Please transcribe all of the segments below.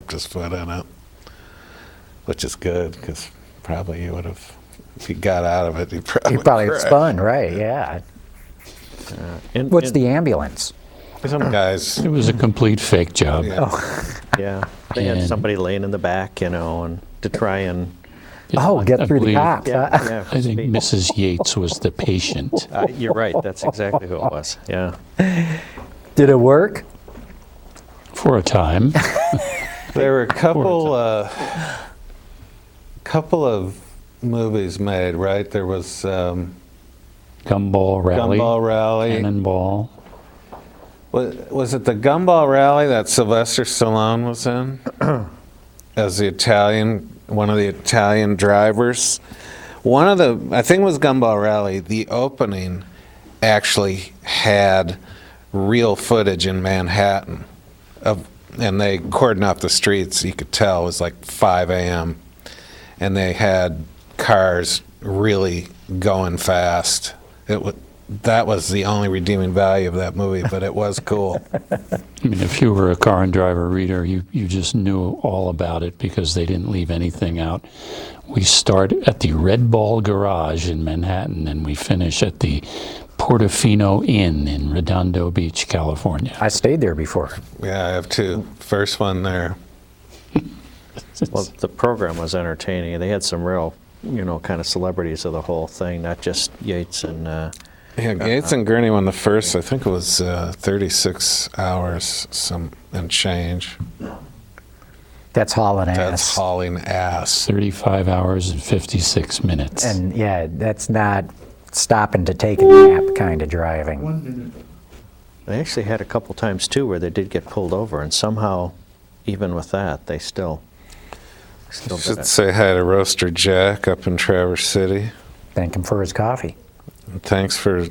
dipped his foot in it, which is good because probably he would have, if he got out of it, he probably spun, right? Yeah. What's the ambulance? Some guys. It was a complete fake job. Yeah. Yeah, they had somebody laying in the back, and to try and get through the cops. I think Mrs. Yates was the patient. You're right. That's exactly who it was. Yeah. Did it work? For a time. There were a couple of movies made, right? There was Gumball Rally. Cannonball. Was it the Gumball Rally that Sylvester Stallone was in as one of the Italian drivers? I think it was Gumball Rally, the opening actually had real footage in Manhattan and they cordoned off the streets. You could tell it was like 5 a.m. and they had cars really going fast. That was the only redeeming value of that movie, but it was cool. I mean, if you were a Car and Driver reader, you just knew all about it because they didn't leave anything out. We start at the Red Ball Garage in Manhattan, and we finish at the Portofino Inn in Redondo Beach, California. I stayed there before. Yeah, I have too. First one there. Well, the program was entertaining. They had some real, kind of celebrities of the whole thing, not just Yates and... Yates and Gurney won the first, I think it was 36 hours and change. That's hauling ass. That's hauling ass. 35 hours and 56 minutes. And yeah, that's not stopping to take a nap kind of driving. 1 minute. They actually had a couple times, too, where they did get pulled over, and somehow, even with that, they still did Should it. say hi to Roaster Jack up in Traverse City. Thank him for his coffee. Thanks for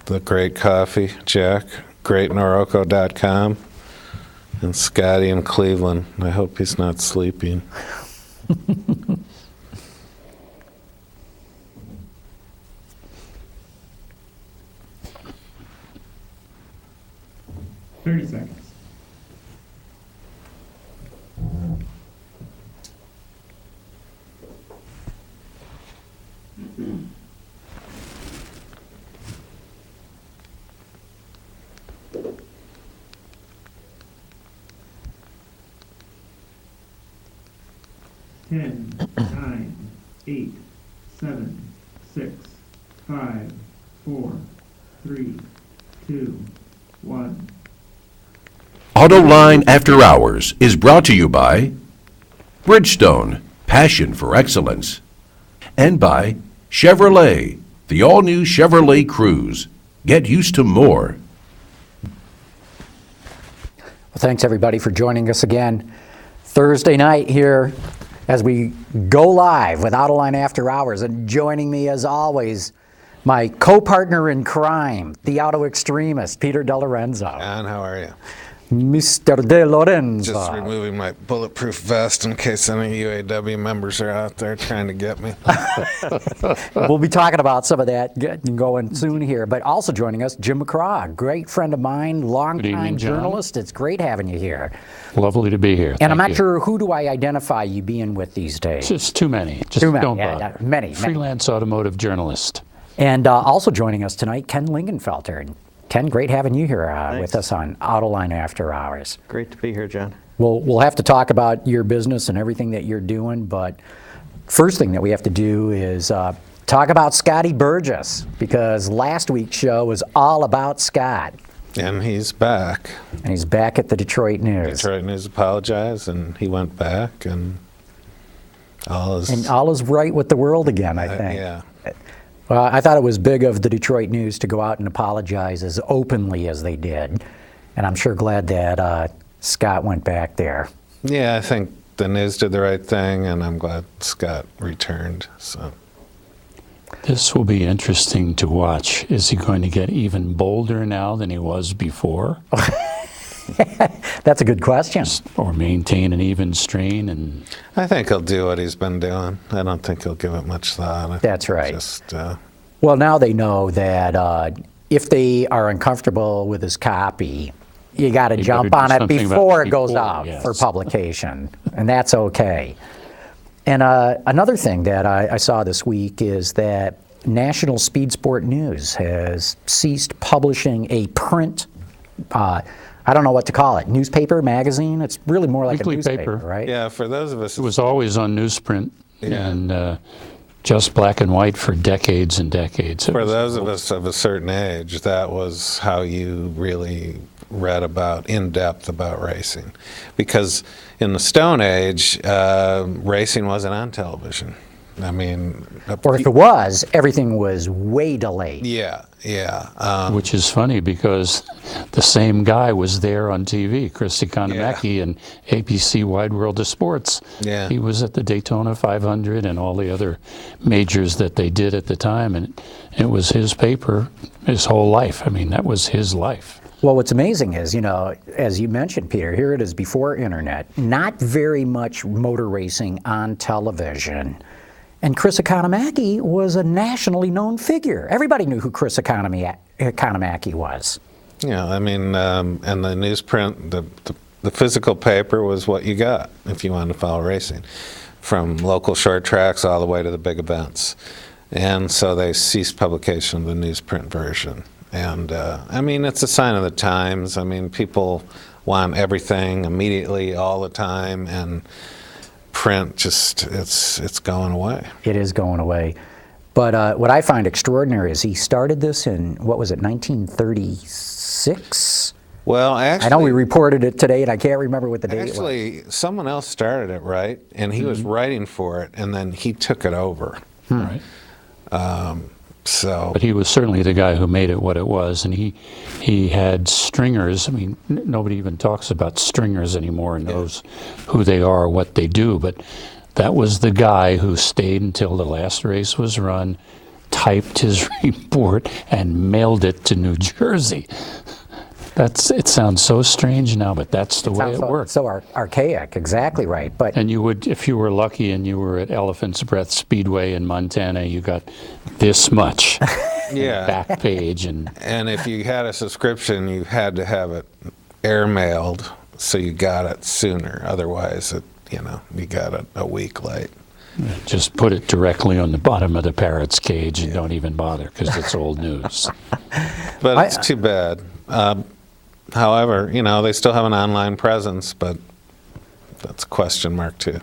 the great coffee, Jack. GreatNoroko.com. And Scotty in Cleveland. I hope he's not sleeping. $30 seconds. Ten, 9, 8, 7, 6, 5, 4, 3, 2, 1. Autoline After Hours is brought to you by Bridgestone, passion for excellence, and by Chevrolet, the all-new Chevrolet Cruze. Get used to more. Well, thanks everybody for joining us again Thursday night here as we go live with Autoline After Hours. And joining me as always, my co-partner in crime, the Autoextremist, Peter De Lorenzo. Ann, how are you? Mr. De Lorenzo. Just removing my bulletproof vest in case any UAW members are out there trying to get me. We'll be talking about some of that going soon here. But also joining us, Jim McCraw, great friend of mine, longtime journalist. It's great having you here. Lovely to be here. And Thank I'm not you. sure, who do I identify you being with these days? Just too many. Just Too many, don't yeah, bother. many. Freelance automotive journalist. And also joining us tonight, Ken Lingenfelter. And Ken, great having you here with us on Autoline After Hours. Great to be here, John. We'll have to talk about your business and everything that you're doing, but first thing that we have to do is talk about Scotty Burgess, because last week's show was all about Scott. And he's back. And he's back at the Detroit News. Detroit News apologized, and he went back, and all is right with the world again, I think. Yeah. Well, I thought it was big of the Detroit News to go out and apologize as openly as they did. And I'm sure glad that Scott went back there. Yeah, I think the News did the right thing, and I'm glad Scott returned. So This will be interesting to watch. Is he going to get even bolder now than he was before? That's a good question. Or maintain an even strain? And I think he'll do what he's been doing. I don't think he'll give it much thought. That's right. Just, well, now they know that if they are uncomfortable with his copy, you got to You jump better on do it something about before it it goes before, out yes. for publication, and that's okay. And another thing that I saw this week is that National Speed Sport News has ceased publishing a print, I don't know what to call it, newspaper, magazine? It's really more like Weekly a newspaper, paper. right? Yeah, for those of us, It was always on newsprint Yeah. and just black and white for decades and decades. It for was- those of us of a certain age, that was how you really read about, in depth about racing. Because in the Stone Age, racing wasn't on television. I mean, Or if it was, everything was way delayed. yeah, yeah. Which is funny because the same guy was there on TV, Chris Economaki and ABC Wide World of Sports. Yeah. He was at the Daytona 500 and all the other majors that they did at the time, and it was his paper his whole life. I mean, that was his life. Well, what's amazing is, you know, as you mentioned, Peter, here it is before internet, not very much motor racing on television. And Chris Economaki was a nationally known figure. Everybody knew who Chris Economaki was. Yeah, I mean, and the newsprint, the physical paper was what you got if you wanted to follow racing, from local short tracks all the way to the big events. And so they ceased publication of the newsprint version. And I mean, it's a sign of the times. I mean, people want everything immediately all the time, and print just, it's going away. It is going away. But what I find extraordinary is he started this in, what was it, 1936? Well, actually, I know we reported it today, and I can't remember what the date was. actually, someone else started it, right? And he was writing for it, and then he took it over. Right. So, But he was certainly the guy who made it what it was, and he had stringers. I mean, nobody even talks about stringers anymore and knows who they are, what they do, but that was the guy who stayed until the last race was run, typed his report, and mailed it to New Jersey. It sounds so strange now, but that's the way it worked. So archaic, exactly right. But And you would, if you were lucky and you were at Elephant's Breath Speedway in Montana, you got this much yeah. back page. And And if you had a subscription, you had to have it airmailed, so you got it sooner. Otherwise, you got it a week late. just put it directly on the bottom of the parrot's cage and don't even bother because it's old news. But it's too bad. However, they still have an online presence, but that's a question mark too.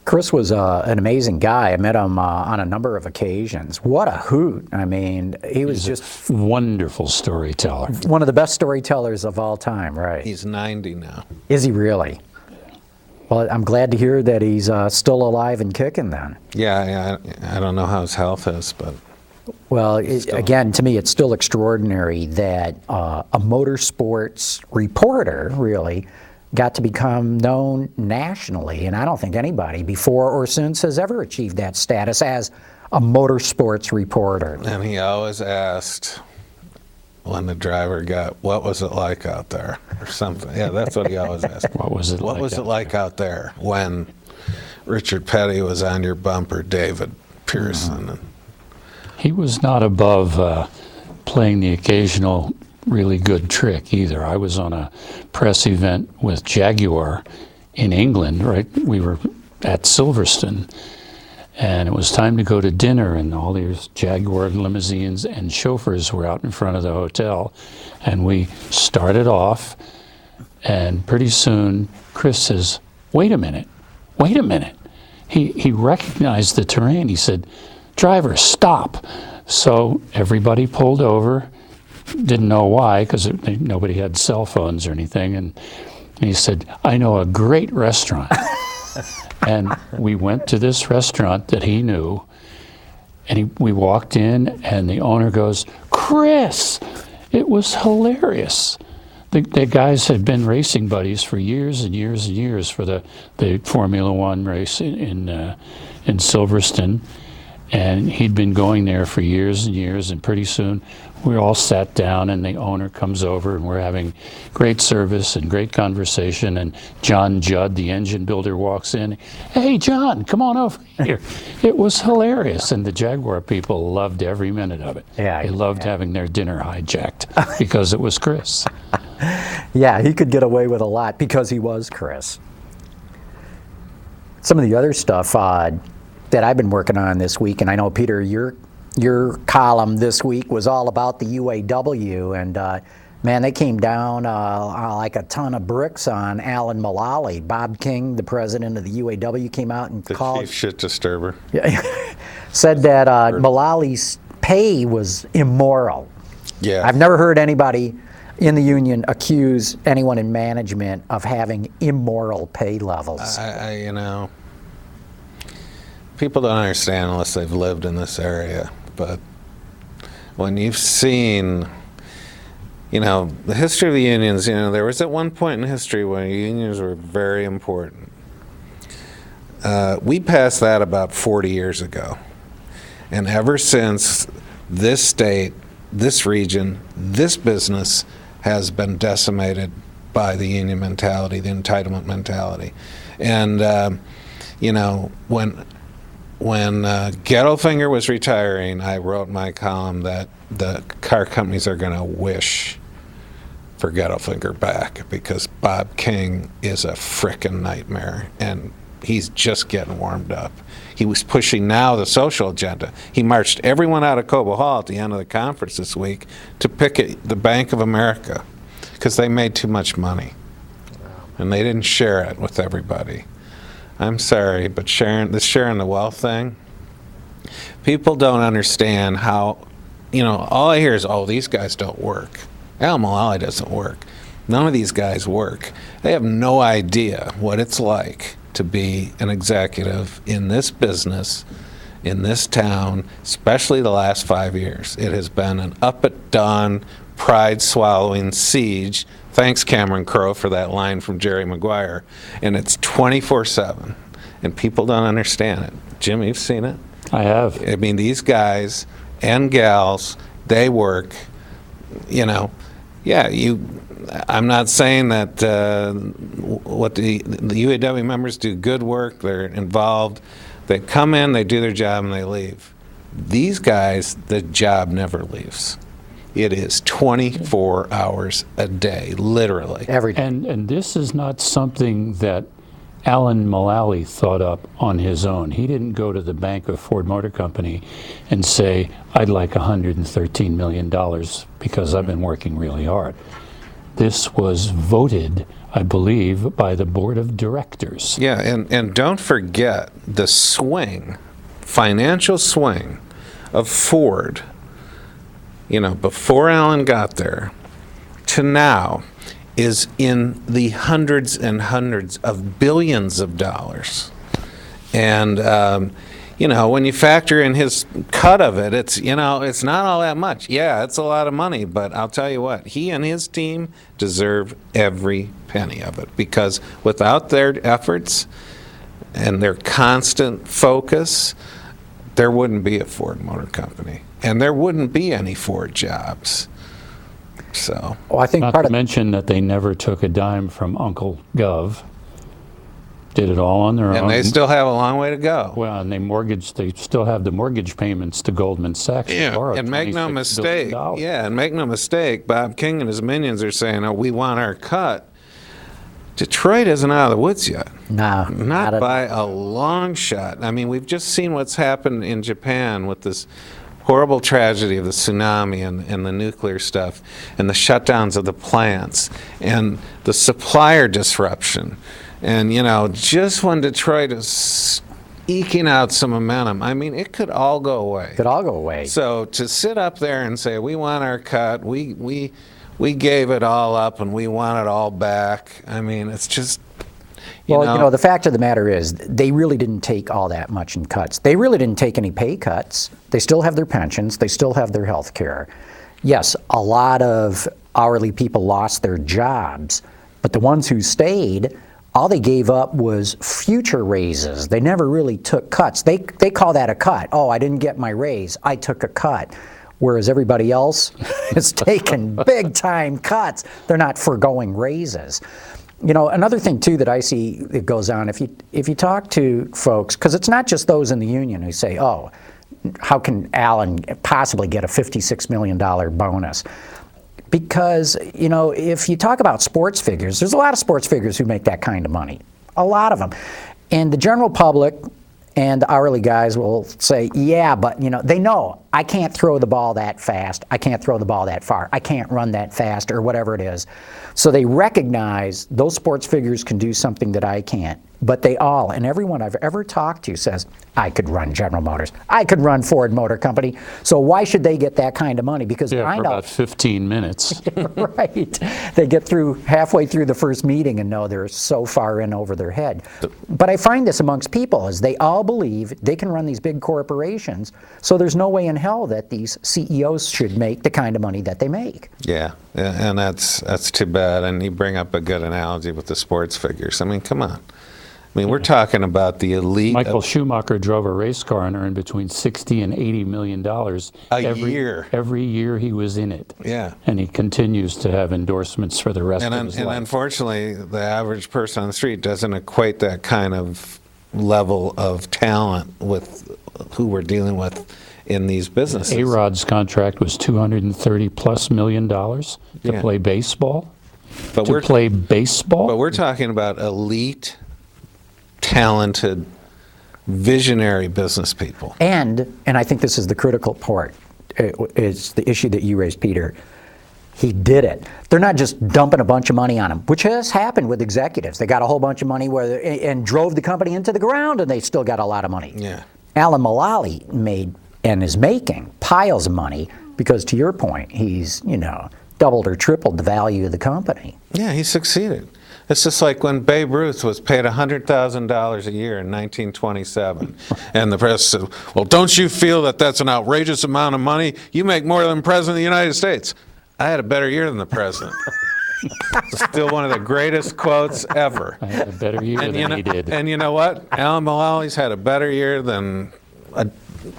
Chris was an amazing guy. I met him on a number of occasions. What a hoot. I mean, he was just Wonderful storyteller. one of the best storytellers of all time, right? He's 90 now. Is he really? Well, I'm glad to hear that he's still alive and kicking then. Yeah, I don't know how his health is, but Well, again, to me, it's still extraordinary that a motorsports reporter really got to become known nationally, and I don't think anybody before or since has ever achieved that status as a motorsports reporter. and he always asked when the driver what was it like out there, or something. Yeah, that's what he always asked. What was it What like was out it like out there when Richard Petty was on your bumper, David Pearson? He was not above playing the occasional really good trick either. I was on a press event with Jaguar in England, right? We were at Silverstone, and it was time to go to dinner, and all these Jaguar limousines and chauffeurs were out in front of the hotel, and we started off, and pretty soon Chris says, wait a minute. He recognized the terrain. He said, driver, stop. So everybody pulled over, didn't know why, because nobody had cell phones or anything, and he said, I know a great restaurant. And we went to this restaurant that he knew, and we walked in, and the owner goes, Chris! It was hilarious. The guys had been racing buddies for years and years and years for the Formula One race in Silverstone. And he'd been going there for years and years, and pretty soon we all sat down, and the owner comes over, and we're having great service and great conversation, and John Judd, the engine builder, walks in. Hey, John, come on over here. It was hilarious, and the Jaguar people loved every minute of it. Yeah, they loved having their dinner hijacked because it was Chris. Yeah, he could get away with a lot because he was Chris. Some of the other stuff that I've been working on this week, and I know, Peter, your column this week was all about the UAW, and man, they came down like a ton of bricks on Alan Mulally. Bob King, the president of the UAW, came out and The called, chief shit disturber. said that Mulally's pay was immoral. Yeah. I've never heard anybody in the union accuse anyone in management of having immoral pay levels. you know, people don't understand unless they've lived in this area. But when you've seen, you know, the history of the unions, you know, there was at one point in history when unions were very important. We passed that about 40 years ago. And ever since, this state, this region, this business has been decimated by the union mentality, the entitlement mentality. And, you know, when Gettelfinger was retiring, I wrote in my column that the car companies are going to wish for Gettelfinger back because Bob King is a frickin' nightmare, and he's just getting warmed up. He was pushing now the social agenda. He marched everyone out of Cobo Hall at the end of the conference this week to picket the Bank of America because they made too much money, and they didn't share it with everybody. I'm sorry, but sharing the wealth thing, people don't understand how, you know, all I hear is, oh, these guys don't work. Alan Mulally doesn't work. None of these guys work. They have no idea what it's like to be an executive in this business, in this town, especially the last 5 years. It has been an up-at-dawn, pride-swallowing siege. Thanks, Cameron Crowe, for that line from Jerry Maguire. And it's 24/7, and people don't understand it. Jim, you've seen it? I have. I mean, these guys and gals, they work, you know, yeah, I'm not saying that what the UAW members do good work, they're involved, they come in, they do their job, and they leave. These guys, the job never leaves. It is 24 hours a day, literally. Every day. And this is not something that Alan Mulally thought up on his own. He didn't go to the bank of Ford Motor Company and say, I'd like $113 million because I've been working really hard. This was voted, I believe, by the board of directors. Yeah, and don't forget the swing, financial swing of Ford, you know, before Alan got there to now is in the hundreds and hundreds of billions of dollars. And, you know, when you factor in his cut of it, it's, you know, it's not all that much. Yeah, it's a lot of money, but I'll tell you what, he and his team deserve every penny of it because without their efforts and their constant focus, there wouldn't be a Ford Motor Company, and there wouldn't be any Ford jobs. So, well, I think Not part to of mention that they never took a dime from Uncle Gov. Did it all on their own. and they still have a long way to go. Well, and they still have the mortgage payments to Goldman Sachs. to Yeah, borrow and make no $26 mistake. billion. Yeah, and make no mistake. Bob King and his minions are saying, "Oh, we want our cut." Detroit isn't out of the woods yet. no, Not by a long shot. I mean, we've just seen what's happened in Japan with this horrible tragedy of the tsunami and the nuclear stuff and the shutdowns of the plants and the supplier disruption. And, you know, just when Detroit is eking out some momentum, I mean, it could all go away. could all go away. So to sit up there and say, we want our cut, we gave it all up and we want it all back, I mean, it's just, you know, the fact of the matter is they really didn't take all that much in cuts. They really didn't take any pay cuts. They still have their pensions. They still have their health care. Yes, a lot of hourly people lost their jobs, but the ones who stayed all they gave up was future raises. They never really took cuts. They call that a cut. Oh, I didn't get my raise. I took a cut. Whereas everybody else is taking big-time cuts. They're not foregoing raises. You know, another thing, too, that I see that goes on, if you talk to folks, because it's not just those in the union who say, oh, how can Alan possibly get a $56 million bonus? Because, you know, if you talk about sports figures, there's a lot of sports figures who make that kind of money. A lot of them. And the general public and the hourly guys will say, yeah, but, you know, they know I can't throw the ball that fast. I can't throw the ball that far. I can't run that fast, or whatever it is. So they recognize those sports figures can do something that I can't. But they all, and everyone I've ever talked to says, I could run General Motors. I could run Ford Motor Company. So why should they get that kind of money? Because I for know. about 15 minutes. Right. They get through halfway through the first meeting and know they're so far in over their head. But I find this amongst people is they all believe they can run these big corporations, so there's no way in hell that these CEOs should make the kind of money that they make. Yeah, and that's too bad. And you bring up a good analogy with the sports figures. I mean, come on. I mean, we're talking about the elite. Michael Schumacher drove a race car and earned between $60 and $80 million every year he was in it. Yeah. And he continues to have endorsements for the rest of his And life. unfortunately, the average person on the street doesn't equate that kind of level of talent with who we're dealing with in these businesses. A-Rod's contract was $230+ million to play baseball. But to play baseball? But we're talking about elite, talented, visionary business people. And I think this is the critical part, is the issue that you raised, Peter. He did it. They're not just dumping a bunch of money on him, which has happened with executives. They got a whole bunch of money and drove the company into the ground, and they still got a lot of money. Yeah. Alan Mulally made and is making piles of money because, to your point, he's, you know, doubled or tripled the value of the company. Yeah, he succeeded. It's just like when Babe Ruth was paid $100,000 a year in 1927, and the press said, well, don't you feel that that's an outrageous amount of money? You make more than the President of the United States. I had a better year than the President. Still one of the greatest quotes ever. I had a better year than he did. And you know what? Alan Mulally's had a better year than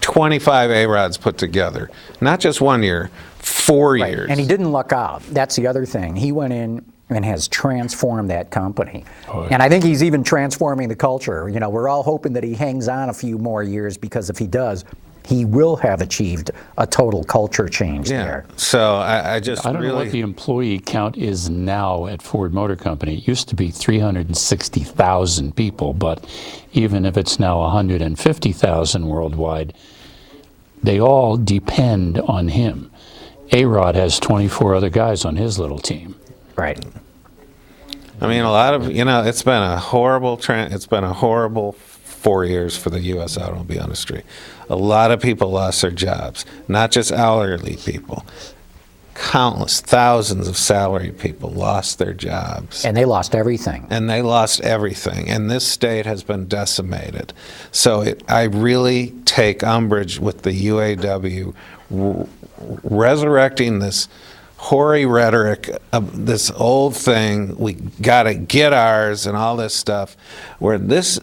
25 A-Rods put together. Not just 1 year, 4 years. And he didn't luck out. That's the other thing. He went in and has transformed that company. Oh, yeah. And I think he's even transforming the culture. You know, we're all hoping that he hangs on a few more years, because if he does, he will have achieved a total culture change there. So I don't know what the employee count is now at Ford Motor Company. It used to be 360,000 people, but even if it's now 150,000 worldwide, they all depend on him. A-Rod has 24 other guys on his little team. Right. I mean, a lot of, you know, it's been a horrible 4 years for the U.S. automobile industry. A lot of people lost their jobs, not just hourly people. Countless thousands of salaried people lost their jobs. And they lost everything. And this state has been decimated. So I really take umbrage with the UAW resurrecting this hoary rhetoric of this old thing, we got to get ours and all this stuff, where this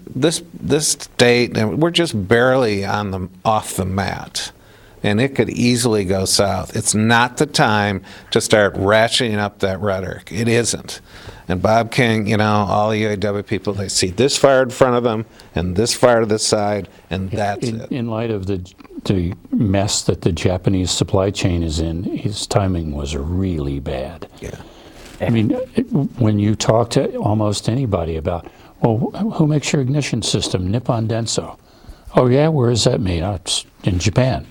state, and we're just barely off the mat, and it could easily go south. It's not the time to start ratcheting up that rhetoric. It isn't. And Bob King, you know, all the UAW people, they see this far in front of them and this far to the side, and that's it. In light of the mess that the Japanese supply chain is in, his timing was really bad. Yeah. I mean, when you talk to almost anybody about, well, who makes your ignition system? Nippon Denso. Oh yeah, where is that made? Oh, it's in Japan.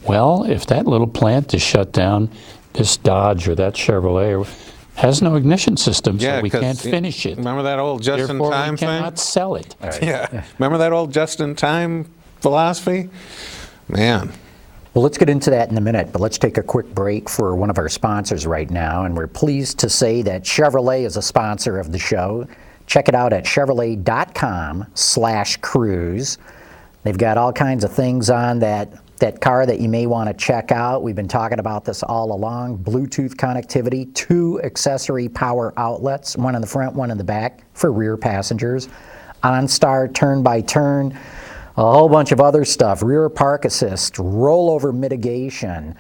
Well, if that little plant is shut down, this Dodge or that Chevrolet has no ignition system, so we can't finish it. Remember that old just-in-time thing? We cannot sell it. Right. Yeah. Remember that old just-in-time philosophy? Man. Well, let's get into that in a minute, but let's take a quick break for one of our sponsors right now, and we're pleased to say that Chevrolet is a sponsor of the show. Check it out at Chevrolet.com/cruise. They've got all kinds of things on that that car that you may want to check out. We've been talking about this all along. Bluetooth connectivity, 2 accessory power outlets, one in the front, one in the back for rear passengers. OnStar turn by turn, a whole bunch of other stuff, rear park assist, rollover mitigation.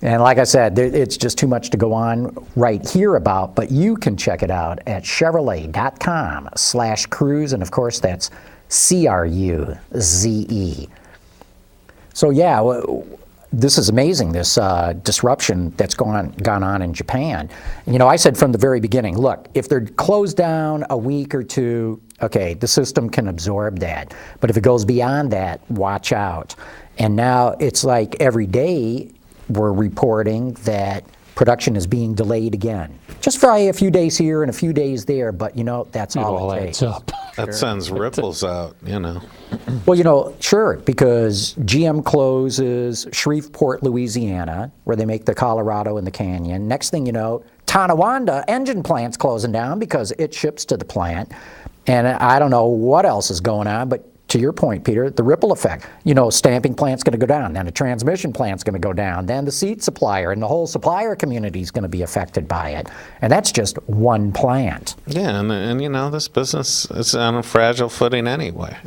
And like I said, it's just too much to go on right here about, but you can check it out at Chevrolet.com/cruise, and of course that's CRUZE. So yeah, this is amazing, this disruption that's gone on in Japan. You know, I said from the very beginning, look, if they're closed down a week or two, okay, the system can absorb that. But if it goes beyond that, watch out. And now it's like every day we're reporting that production is being delayed again. Just by a few days here and a few days there, but you know, that's all it takes. adds up. That sends ripples out, you know. Well, you know, sure, because GM closes Shreveport, Louisiana, where they make the Colorado and the Canyon. Next thing you know, Tonawanda engine plant's closing down because it ships to the plant. And I don't know what else is going on, but to your point, Peter, the ripple effect. You know, stamping plant's going to go down, then the transmission plant's going to go down, then the seat supplier, and the whole supplier community is going to be affected by it. And that's just one plant. Yeah, and you know, this business is on a fragile footing anyway.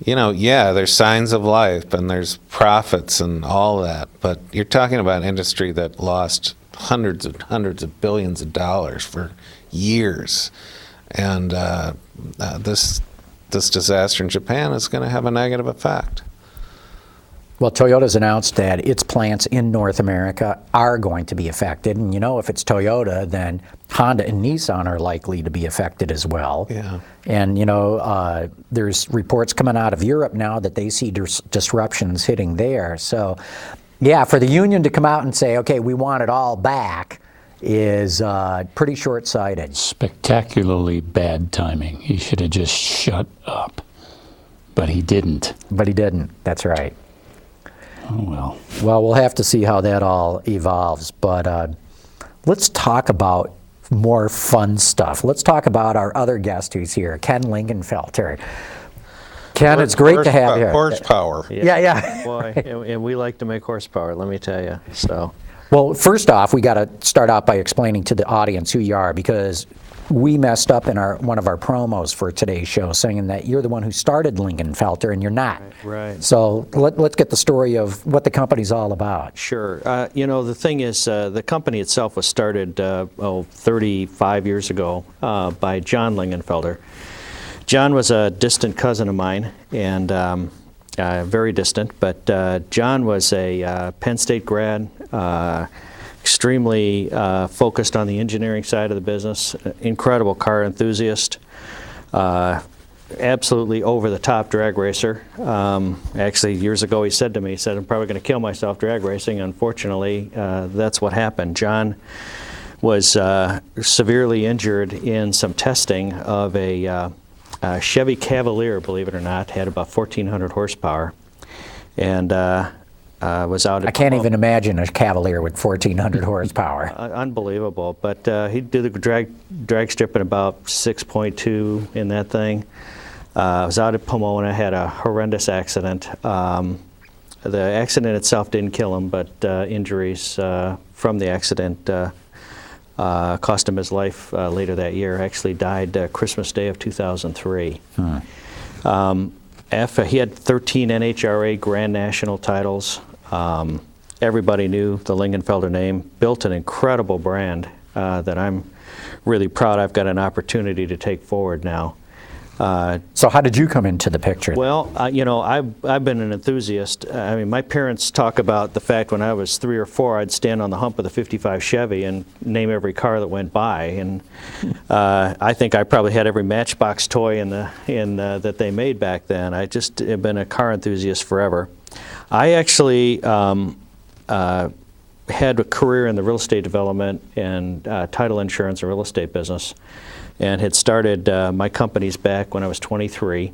You know, yeah, there's signs of life and there's profits and all that, but you're talking about an industry that lost hundreds of billions of dollars for years. And this disaster in Japan is going to have a negative effect. Well, Toyota's announced that its plants in North America are going to be affected. And you know, if it's Toyota, then Honda and Nissan are likely to be affected as well. Yeah. And you know, there's reports coming out of Europe now that they see disruptions hitting there. So, yeah, for the union to come out and say, okay, we want it all back, is pretty short-sighted. Spectacularly bad timing. He should have just shut up. But he didn't. But he didn't. That's right. Oh, well. Well, we'll have to see how that all evolves. But let's talk about more fun stuff. Let's talk about our other guest who's here, Ken Lingenfelter. Ken, it's great to have you here. Horsepower. Yeah. Boy, and we like to make horsepower, let me tell you. So. Well, first off, we got to start out by explaining to the audience who you are, because we messed up in one of our promos for today's show, saying that you're the one who started Lingenfelter, and you're not. Right. So let's get the story of what the company's all about. Sure. You know, the thing is, the company itself was started 35 years ago by John Lingenfelter. John was a distant cousin of mine, and very distant, but John was a Penn State grad, extremely focused on the engineering side of the business, incredible car enthusiast, absolutely over-the-top drag racer. Actually, years ago he said to me, he said, I'm probably going to kill myself drag racing. Unfortunately, that's what happened. John was severely injured in some testing of a Chevy Cavalier, believe it or not, had about 1,400 horsepower, and was out at... I can't even imagine a Cavalier with 1,400 horsepower. Unbelievable, but he did the drag strip at about 6.2 in that thing. Was out at Pomona, had a horrendous accident. The accident itself didn't kill him, but injuries from the accident cost him his life later that year. Actually died Christmas Day of 2003. He had 13 NHRA Grand National titles. Everybody knew the Lingenfelter name. Built an incredible brand that I'm really proud I've got an opportunity to take forward now. So how did you come into the picture? Well, you know, I've been an enthusiast. I mean, my parents talk about the fact when I was 3 or 4, I'd stand on the hump of the '55 Chevy and name every car that went by. And I think I probably had every Matchbox toy that they made back then. I just have been a car enthusiast forever. I actually had a career in the real estate development and title insurance and real estate business, and had started my companies back when I was 23.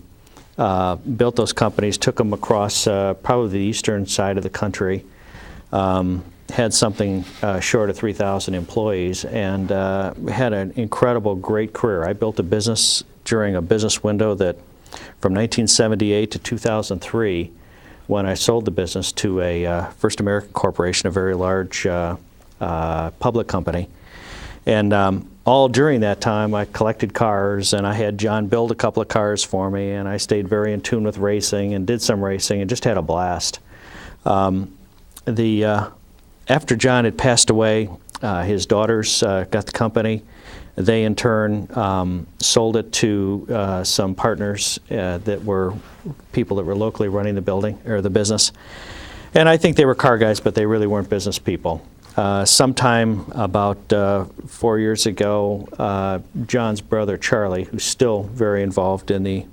Built those companies, took them across probably the eastern side of the country, had something short of 3,000 employees, and had an incredible, great career. I built a business during a business window that from 1978 to 2003 when I sold the business to a First American Corporation, a very large public company. And all during that time, I collected cars, and I had John build a couple of cars for me, and I stayed very in tune with racing and did some racing and just had a blast. After John had passed away, his daughters got the company. They, in turn, sold it to some partners that were people that were locally running the building or the business. And I think they were car guys, but they really weren't business people. Sometime about 4 years ago, John's brother, Charlie, who's still very involved in the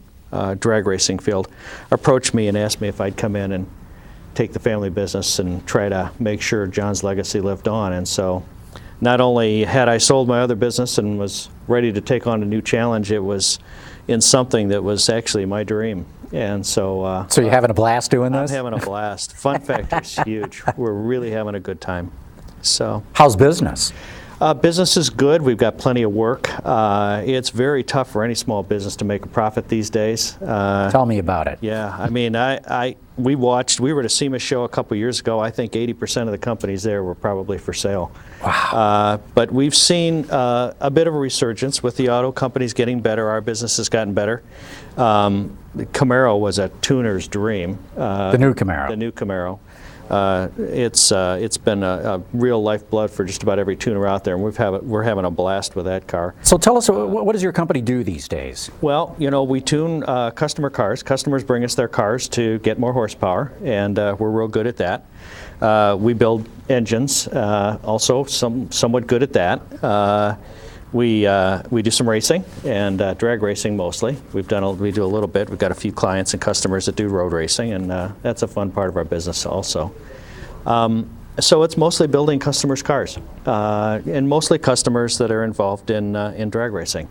drag racing field, approached me and asked me if I'd come in and take the family business and try to make sure John's legacy lived on. And so not only had I sold my other business and was ready to take on a new challenge, it was in something that was actually my dream. And so... So you're having a blast doing this? I'm having a blast. Fun factor is huge. We're really having a good time. So, how's business? Business is good. We've got plenty of work. It's very tough for any small business to make a profit these days. Tell me about it. Yeah, I mean, we were at a SEMA show a couple years ago. I think 80% of the companies there were probably for sale. Wow. But we've seen a bit of a resurgence with the auto companies getting better. Our business has gotten better. The Camaro was a tuner's dream. The new Camaro. The new Camaro. It's been a real lifeblood for just about every tuner out there, and we're having a blast with that car. So tell us, what does your company do these days? Well, you know, we tune customer cars. Customers bring us their cars to get more horsepower, and we're real good at that. We build engines, also somewhat good at that. We do some racing and drag racing mostly. We do a little bit. We've got a few clients and customers that do road racing, and that's a fun part of our business also. So it's mostly building customers' cars, and mostly customers that are involved in drag racing.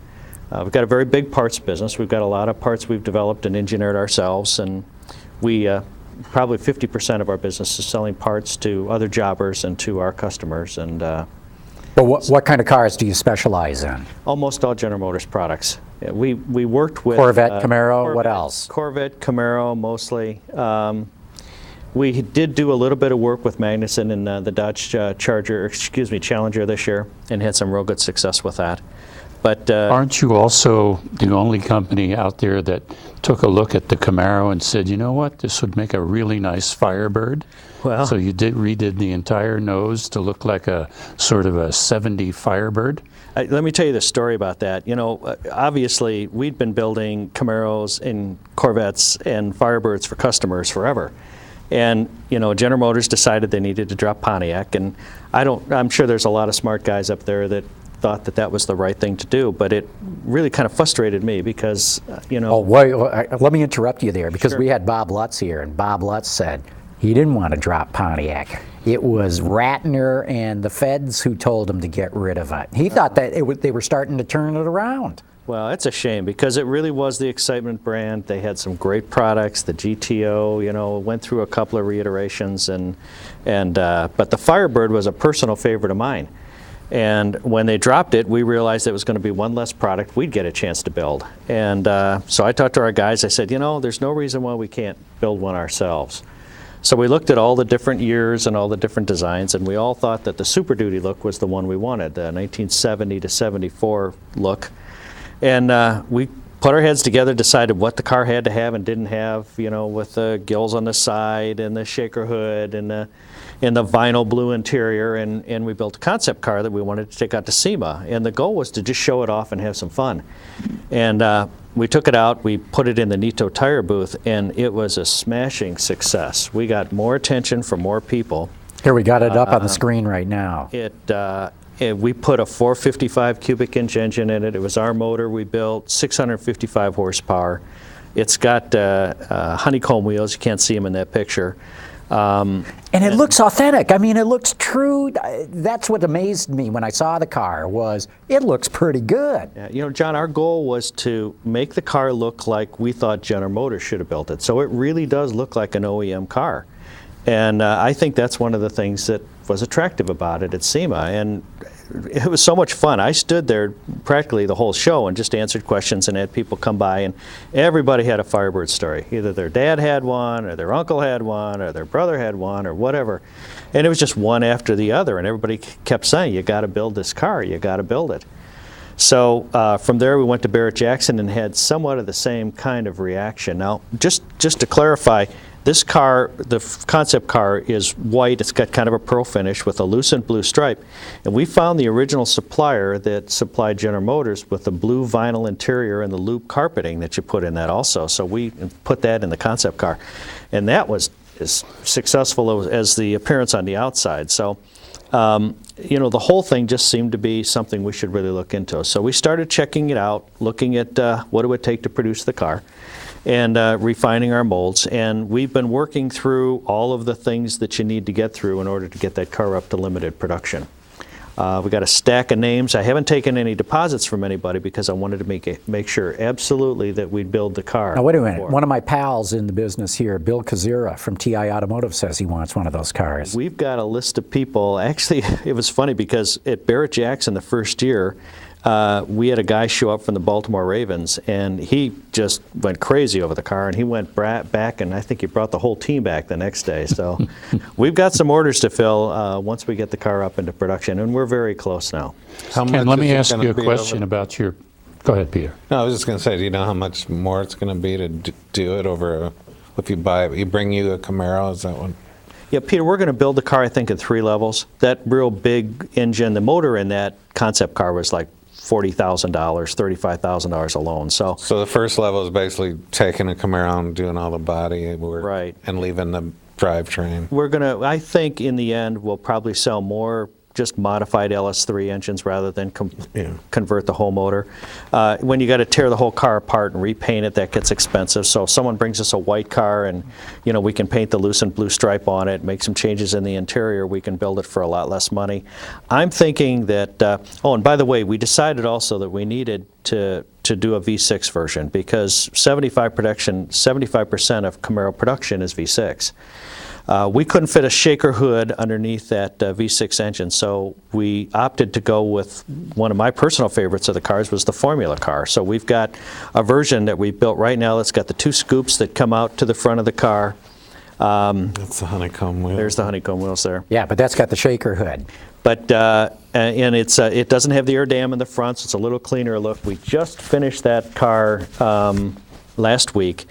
We've got a very big parts business. We've got a lot of parts we've developed and engineered ourselves, and we probably 50% of our business is selling parts to other jobbers and to our customers. And But what kind of cars do you specialize in? almost all General Motors products. Yeah, we worked with Corvette, Camaro, what Corvette, else? Corvette, Camaro, mostly. We did do a little bit of work with Magnuson and the Dodge Challenger this year, and had some real good success with that. But Aren't you also the only company out there that took a look at the Camaro and said, you know what, this would make a really nice Firebird? Well, So you redid the entire nose to look like a sort of a 70 Firebird? let me tell you the story about that. You know, obviously, we'd been building Camaros and Corvettes and Firebirds for customers forever. And, you know, General Motors decided they needed to drop Pontiac. And I'm sure there's a lot of smart guys up there that thought that that was the right thing to do. But it really kind of frustrated me because, you know. Oh, wait, let me interrupt you there, because Sure. we had Bob Lutz here, and Bob Lutz said he didn't want to drop Pontiac. It was Ratner and the feds who told him to get rid of it. He thought that they were starting to turn it around. Well, it's a shame because it really was the excitement brand. They had some great products. The GTO, you know, went through a couple of reiterations, but the Firebird was a personal favorite of mine. And when they dropped it, we realized it was going to be one less product we'd get a chance to build. And so I talked to our guys. I said, you know, there's no reason why we can't build one ourselves. So we looked at all the different years and all the different designs, and we all thought that the Super Duty look was the one we wanted, the 1970 to 74 look. And we put our heads together, decided what the car had to have and didn't have, you know, with the gills on the side and the shaker hood and the vinyl blue interior, and we built a concept car that we wanted to take out to SEMA. And the goal was to just show it off and have some fun. And we took it out, we put it in the Nito tire booth, and it was a smashing success. We got more attention from more people. Here, we got it up on the screen right now. We put a 455 cubic inch engine in it. It was our motor we built, 655 horsepower. It's got honeycomb wheels. You can't see them in that picture. And it looks authentic. I mean, it looks true. That's what amazed me when I saw the car, was it looks pretty good. Yeah, you know, John, our goal was to make the car look like we thought General Motors should have built it. So it really does look like an OEM car. And I think that's one of the things that was attractive about it at SEMA. And it was so much fun. I stood there practically the whole show and just answered questions and had people come by, and everybody had a Firebird story. Either their dad had one, or their uncle had one, or their brother had one, or whatever. And it was just one after the other, and everybody kept saying, you got to build this car, you got to build it. So from there we went to Barrett-Jackson and had somewhat of the same kind of reaction. Now, just to clarify, this car, the concept car, is white. It's got kind of a pearl finish with a lucent blue stripe. And we found the original supplier that supplied General Motors with the blue vinyl interior and the loop carpeting that you put in that also. So we put that in the concept car. And that was as successful as the appearance on the outside. So, you know, the whole thing just seemed to be something we should really look into. So we started checking it out, looking at what it would take to produce the car, and refining our molds. And we've been working through all of the things that you need to get through in order to get that car up to limited production. We got a stack of names. I haven't taken any deposits from anybody because I wanted to make sure absolutely that we'd build the car. Now, wait a minute. One of my pals in the business here, Bill Kazira from TI Automotive, says he wants one of those cars. We've got a list of people. Actually, it was funny because at Barrett-Jackson the first year, we had a guy show up from the Baltimore Ravens, and he just went crazy over the car, and he went back, and I think he brought the whole team back the next day. So we've got some orders to fill once we get the car up into production, and we're very close now. And let me ask you a question about your, go ahead, Peter. No, I was just going to say, do you know how much more it's going to be to do it over, if you bring you a Camaro, is that one? Yeah, Peter, we're going to build the car, I think, in 3 levels. That real big engine, the motor in that concept car was like $40,000, $35,000 alone. So the first level is basically taking a Camaro and doing all the body work, right, and leaving the drivetrain. We're going to, I think in the end, we'll probably sell more just modified LS3 engines rather than convert the whole motor. When you got to tear the whole car apart and repaint it, that gets expensive. So if someone brings us a white car and, you know, we can paint the lucent blue stripe on it, make some changes in the interior, we can build it for a lot less money. I'm thinking that, oh, and by the way, we decided also that we needed to do a V6 version because 75% of Camaro production is V6. We couldn't fit a shaker hood underneath that V6 engine, so we opted to go with one of my personal favorites of the cars was the Formula car. So we've got a version that we built right now that's got the 2 scoops that come out to the front of the car. That's the honeycomb wheel. There's the honeycomb wheels there. Yeah, but that's got the shaker hood. But and it doesn't have the air dam in the front, so it's a little cleaner look. We just finished that car last week.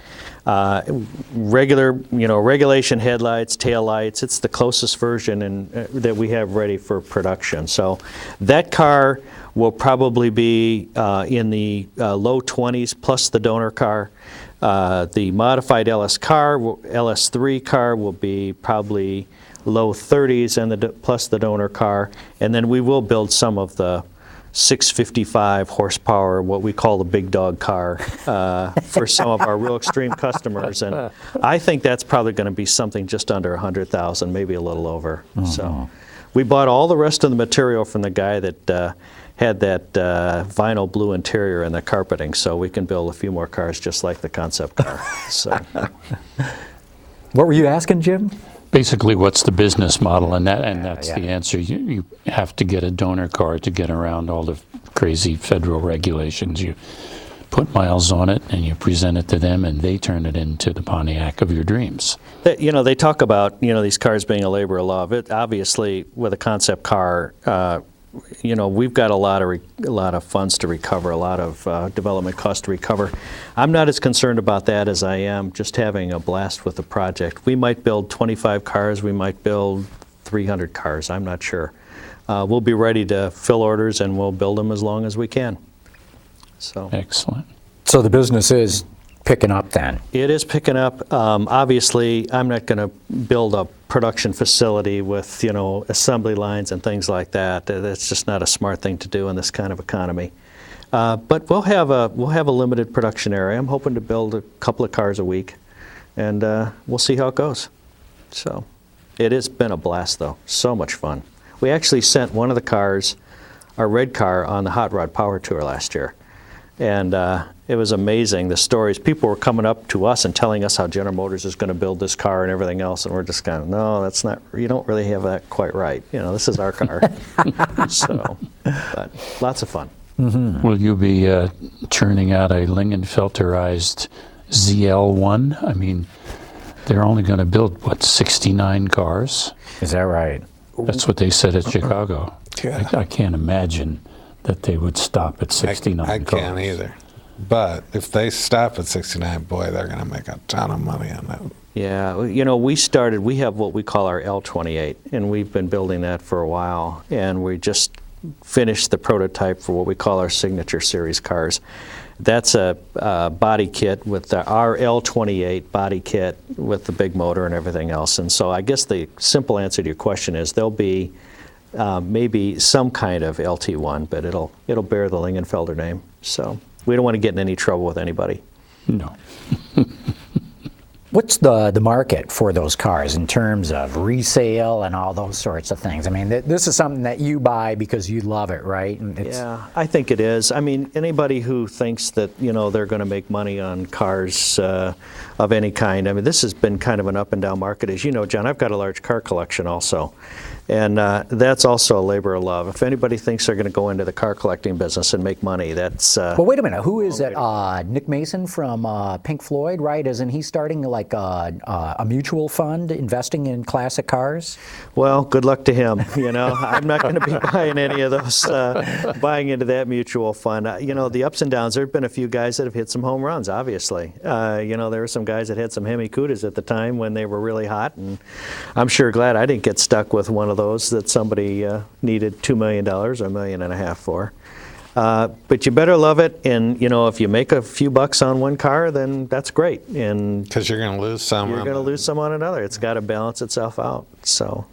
Regular, you know, regulation headlights, tail lights. It's the closest version that we have ready for production. So that car will probably be in the low 20s plus the donor car. The modified LS3 car will be probably low 30s and plus the donor car. And then we will build some of the 655 horsepower, what we call the big dog car, for some of our real extreme customers. And I think that's probably going to be something just under 100,000, maybe a little over. So we bought all the rest of the material from the guy that had that vinyl blue interior and the carpeting, so we can build a few more cars just like the concept car. So, what were you asking, Jim? Basically, what's the business model, and that's the answer. You have to get a donor car to get around all the crazy federal regulations. You put miles on it, and you present it to them, and they turn it into the Pontiac of your dreams. You know, they talk about, you know, these cars being a labor of love. It obviously, with a concept car, you know, we've got a lot of funds to recover, a lot of development costs to recover. I'm not as concerned about that as I am just having a blast with the project. We might build 25 cars, we might build 300 cars, I'm not sure. We'll be ready to fill orders and we'll build them as long as we can. So excellent. So the business is picking up then? It is picking up. Obviously, I'm not going to build a production facility with, you know, assembly lines and things like that. That's just not a smart thing to do in this kind of economy. But we'll have a limited production area. I'm hoping to build a couple of cars a week, and we'll see how it goes. So it has been a blast, though. So much fun. We actually sent one of the cars, our red car, on the Hot Rod Power Tour last year. And it was amazing, the stories. People were coming up to us and telling us how General Motors is going to build this car and everything else, and we're just kind of, no, that's not, you don't really have that quite right. You know, this is our car. So, but lots of fun. Will you be churning out a Lingenfelterized ZL1? I mean, they're only going to build, what, 69 cars? Is that right? That's what they said at Chicago. Yeah. I can't imagine that they would stop at 69 I cars. can't either. But if they stop at 69, boy, they're going to make a ton of money on that. Yeah, you know, we have what we call our L28, and we've been building that for a while, and we just finished the prototype for what we call our Signature Series cars. That's a body kit with our L28 body kit with the big motor and everything else. And so I guess the simple answer to your question is there'll be maybe some kind of LT1, but it'll bear the Lingenfelter name. So we don't want to get in any trouble with anybody. No. What's the market for those cars in terms of resale and all those sorts of things? I mean, this is something that you buy because you love it, right? And Yeah, I think it is. I mean, anybody who thinks that, you know, they're going to make money on cars of any kind, I mean, this has been kind of an up and down market. As you know, John, I've got a large car collection also. And that's also a labor of love. If anybody thinks they're going to go into the car collecting business and make money, that's... Well, wait a minute. Who is that? Nick Mason from Pink Floyd, right? Isn't he starting like a mutual fund investing in classic cars? Well, good luck to him. You know, I'm not going to be buying any of those, buying into that mutual fund. You know, the ups and downs, there have been a few guys that have hit some home runs, obviously. You know, there were some guys that had some Hemi Cudas at the time when they were really hot, and I'm sure glad I didn't get stuck with one of those that somebody needed $2 million or $1.5 million for. But you better love it, and you know, if you make a few bucks on one car, then that's great. And Because you're going to lose some. you're going to lose some on another. It's got to balance itself out. So,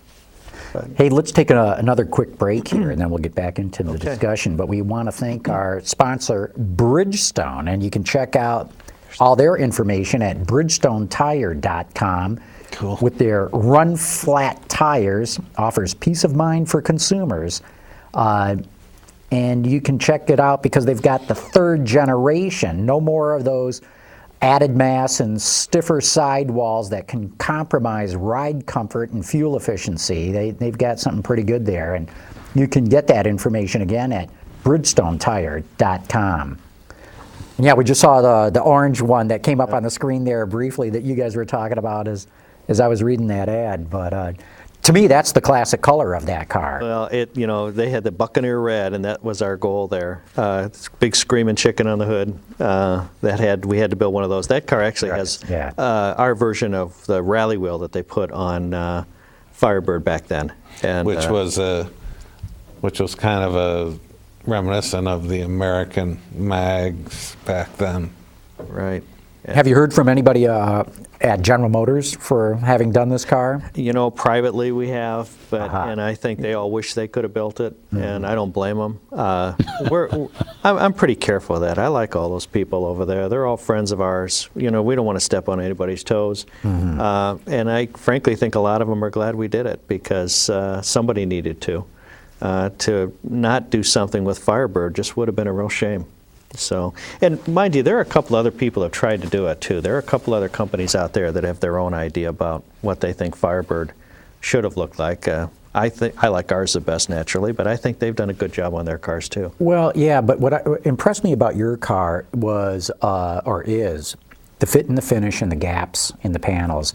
Hey, let's take another quick break here, and then we'll get back into the discussion. But we want to thank our sponsor, Bridgestone, and you can check out all their information at bridgestonetire.com. Cool. With their Run Flat tires, offers peace of mind for consumers. And you can check it out because they've got the third generation. No more of those added mass and stiffer sidewalls that can compromise ride comfort and fuel efficiency. They've got something pretty good there. And you can get that information again at bridgestonetire.com. And yeah, we just saw the orange one that came up on the screen there briefly that you guys were talking about as I was reading that ad. But to me, that's the classic color of that car. well, you know, they had the Buccaneer red, and that was our goal there. Big screaming chicken on the hood. We had to build one of those. That car actually has our version of the rally wheel that they put on Firebird back then, and which was kind of a reminiscent of the American mags back then. right. Have you heard from anybody at General Motors for having done this car? You know, privately we have, but and I think they all wish they could have built it, and I don't blame them. I'm pretty careful of that. I like all those people over there. They're all friends of ours. You know, we don't want to step on anybody's toes, and I frankly think a lot of them are glad we did it because somebody needed to. To not do something with Firebird just would have been a real shame. So, and mind you, there are a couple other people that have tried to do it too. There are a couple other companies out there that have their own idea about what they think Firebird should have looked like. I like ours the best naturally, but I think they've done a good job on their cars too. Well, yeah, but what impressed me about your car was, or is, the fit and the finish and the gaps in the panels.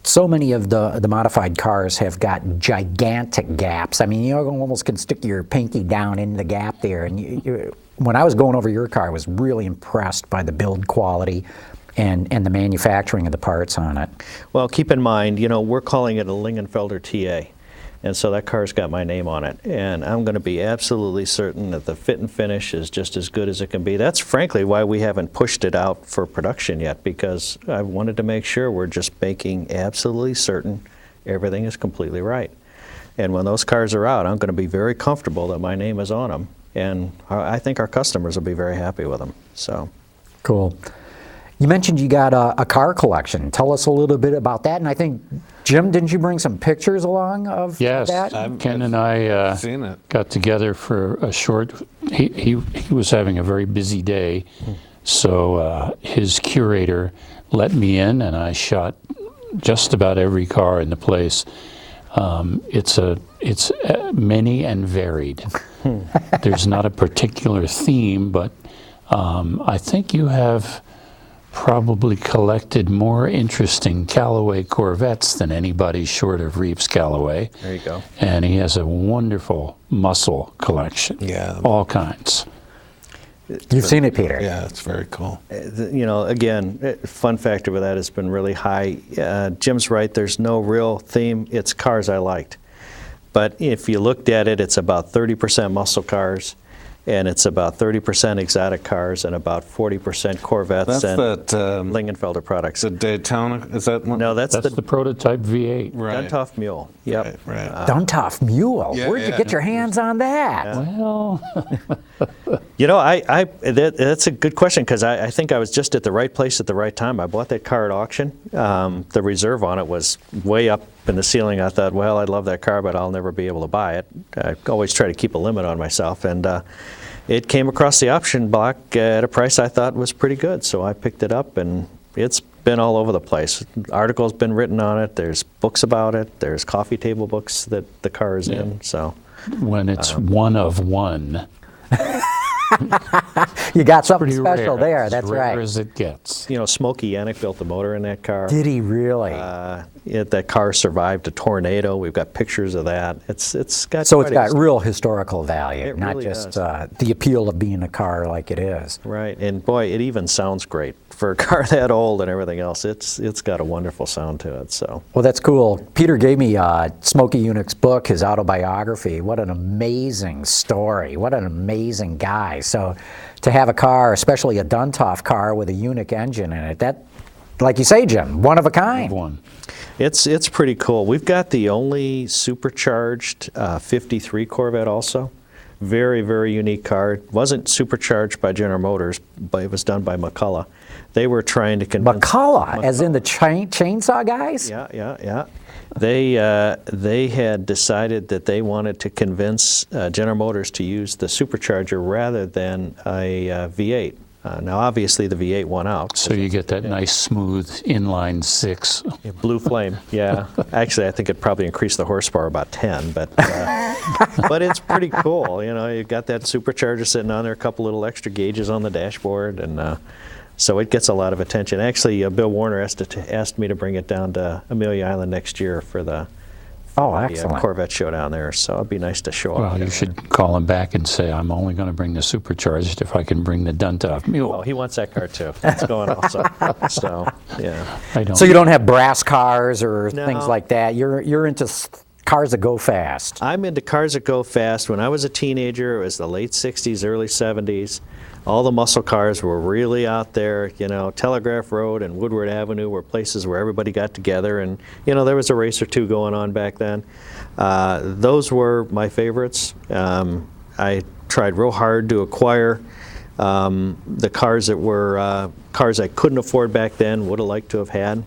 So many of the modified cars have got gigantic gaps. I mean, you almost can stick your pinky down in the gap there. And when I was going over your car, I was really impressed by the build quality and the manufacturing of the parts on it. Well, keep in mind, you know, we're calling it a Lingenfelter TA. And so that car's got my name on it. And I'm going to be absolutely certain that the fit and finish is just as good as it can be. That's frankly why we haven't pushed it out for production yet, because I wanted to make sure we're just making absolutely certain everything is completely right. And when those cars are out, I'm going to be very comfortable that my name is on them. And I think our customers will be very happy with them. So, cool. You mentioned you got a car collection. Tell us a little bit about that. And I think Jim, didn't you bring some pictures along of Yes, that? Ken and I Seen it. got together for a short. He was having a very busy day, so his curator let me in, and I shot just about every car in the place. It's many and varied. There's not a particular theme, but I think you have probably collected more interesting Callaway Corvettes than anybody short of Reeves Callaway. There you go. And he has a wonderful muscle collection. Yeah. All kinds. You've seen it, Peter. Yeah, it's very cool. You know, again, fun factor with that has been really high. Jim's right, there's no real theme. It's cars I liked. But if you looked at it, it's about 30% muscle cars, and it's about 30% exotic cars, and about 40% Corvettes That's and that, Lingenfelter products. the Daytona, is that one? No, that's That's the prototype V8. Right. Duntov Mule. Yep. Right. Duntov Mule. Yeah, Where'd you yeah. get your hands on that? Well, You know, that's a good question, because I think I was just at the right place at the right time. I bought that car at auction. The reserve on it was way up in the ceiling. I thought, well, I'd love that car, but I'll never be able to buy it. I always try to keep a limit on myself. And it came across the option block at a price I thought was pretty good. So I picked it up, and it's been all over the place. Articles been written on it. There's books about it. There's coffee table books that the car is in. So when it's one of one. You got something Pretty special rare. there. As That's rare right. as it gets. you know, Smokey Yannick built the motor in that car. Did he really? That car survived a tornado. We've got pictures of that. It's got So it's quite a got real historical value, It not really just does. the appeal of being a car like it is. Right, and boy, it even sounds great for a car that old and everything else. It's got a wonderful sound to it. So Well, that's cool. Peter gave me Smokey Yunick's book, his autobiography. What an amazing story. What an amazing guy. So to have a car, especially a Duntov car with a Yunick engine in it, that, like you say, Jim, one of a kind. One. it's pretty cool. We've got the only supercharged 53 Corvette also. Very, very unique car. It wasn't supercharged by General Motors, but it was done by McCullough. They were trying to convince... McCullough, as in the chainsaw guys? Yeah. They had decided that they wanted to convince General Motors to use the supercharger rather than a V8. Now, obviously, the V8 won out. So you get that nice, smooth inline six. Blue flame, yeah. Actually, I think it probably increased the horsepower about 10, but but it's pretty cool. You know, you got that supercharger sitting on there, a couple little extra gauges on the dashboard, and so it gets a lot of attention. Actually, Bill Warner asked me to bring it down to Amelia Island next year for the Excellent. Corvette show down there. So it'd be nice to show up. Well, you should call him back and say, I'm only going to bring the Supercharged if I can bring the Duntov Mule. Oh, he wants that car too. That's going also. So, yeah. I don't. So you don't have brass cars or No. things like that. You're into cars that go fast. I'm into cars that go fast. When I was a teenager, it was the late 60s, early 70s. All the muscle cars were really out there. You know, Telegraph Road and Woodward Avenue were places where everybody got together, and you know, there was a race or two going on back then. Those were my favorites. I tried real hard to acquire the cars that were cars I couldn't afford back then, would have liked to have had.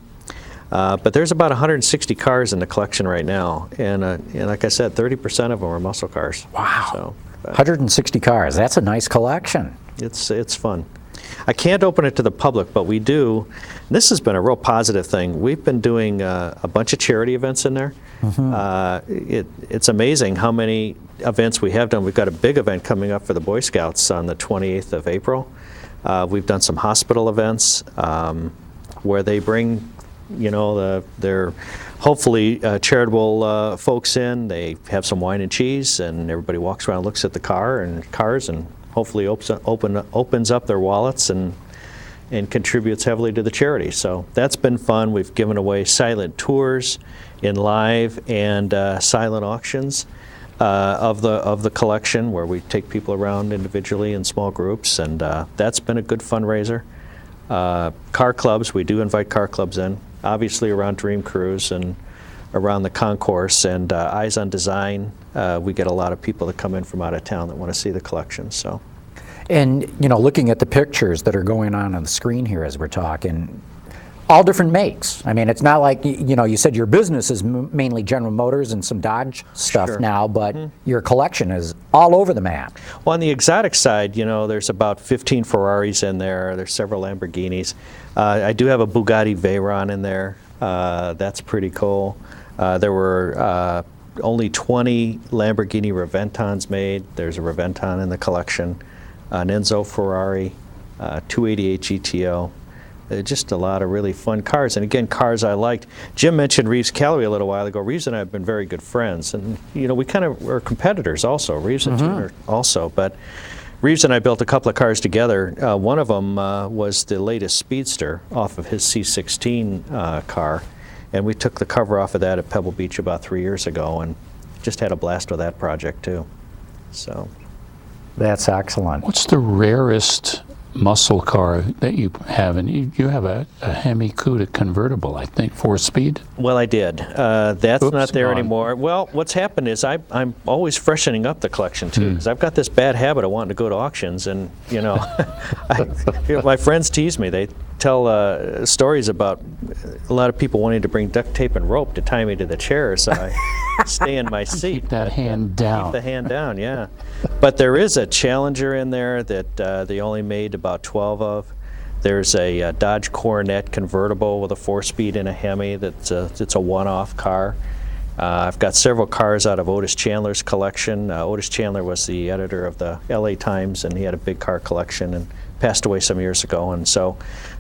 But there's about 160 cars in the collection right now, and like I said, 30% of them are muscle cars. Wow. So, 160 cars. That's a nice collection. it's fun. I can't open it to the public, but we do. This has been a real positive thing. We've been doing a bunch of charity events in there. It's amazing how many events we have done. We've got a big event coming up for the Boy Scouts on the 28th of April. We've done some hospital events where they bring, you know, their hopefully charitable folks in. They have some wine and cheese, and everybody walks around and looks at the cars, and hopefully opens up their wallets and contributes heavily to the charity. So that's been fun. We've given away silent tours in live and silent auctions of the collection, where we take people around individually in small groups, and that's been a good fundraiser. Car clubs, we do invite car clubs in, obviously around Dream Cruise and around the concourse, and Eyes on Design. We get a lot of people that come in from out of town that want to see the collection. So, And, you know, looking at the pictures that are going on the screen here as we're talking, all different makes. I mean, it's not like, you know, you said your business is mainly General Motors and some Dodge stuff Sure. now, but your collection is all over the map. Well, on the exotic side, you know, there's about 15 Ferraris in there. There's several Lamborghinis. I do have a Bugatti Veyron in there. That's pretty cool. There were only 20 Lamborghini Reventons made. There's a Reventon in the collection. An Enzo Ferrari, 288 GTO. Just a lot of really fun cars, and again, cars I liked. Jim mentioned Reeves Calloway a little while ago. Reeves and I have been very good friends, and you know, we kind of were competitors also. Reeves and Jim are also, but Reeves and I built a couple of cars together. One of them was the latest Speedster off of his C16 car, and we took the cover off of that at Pebble Beach about 3 years ago, and just had a blast with that project too. So That's excellent. What's the rarest muscle car that you have? And you have a Hemi Cuda convertible, I think, 4-speed. well, I did. That's Oops, not there gone. anymore. Well, what's happened is I'm always freshening up the collection too, because I've got this bad habit of wanting to go to auctions, and you know, my friends tease me. They tell stories about a lot of people wanting to bring duct tape and rope to tie me to the chair, so I stay in my seat. Keep that hand down. Keep the hand down, yeah. But there is a Challenger in there that they only made about 12 of. There's a Dodge Coronet convertible with a 4-speed and a Hemi. It's a one-off car. I've got several cars out of Otis Chandler's collection. Otis Chandler was the editor of the LA Times, and he had a big car collection and passed away some years ago. And so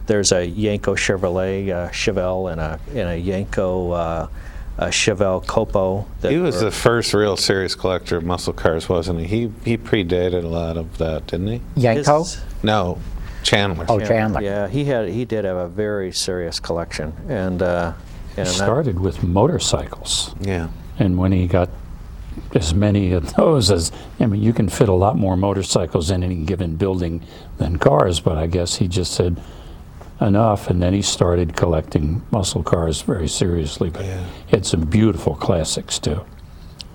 there's a Yanko Chevrolet Chevelle and a Yanko Chevelle Copo. He was the first real serious collector of muscle cars, wasn't he? He predated a lot of that, didn't he? Yanko? No, Chandler. Oh, Chandler. Yeah, he did have a very serious collection, and He started with motorcycles. Yeah. And when he got as many of those as, I mean, you can fit a lot more motorcycles in any given building than cars, but I guess he just said enough, and then he started collecting muscle cars very seriously. But Yeah. he had some beautiful classics too.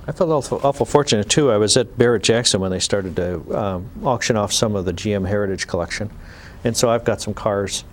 I felt awful fortunate too. I was at Barrett Jackson when they started to auction off some of the GM Heritage collection, and so I've got some cars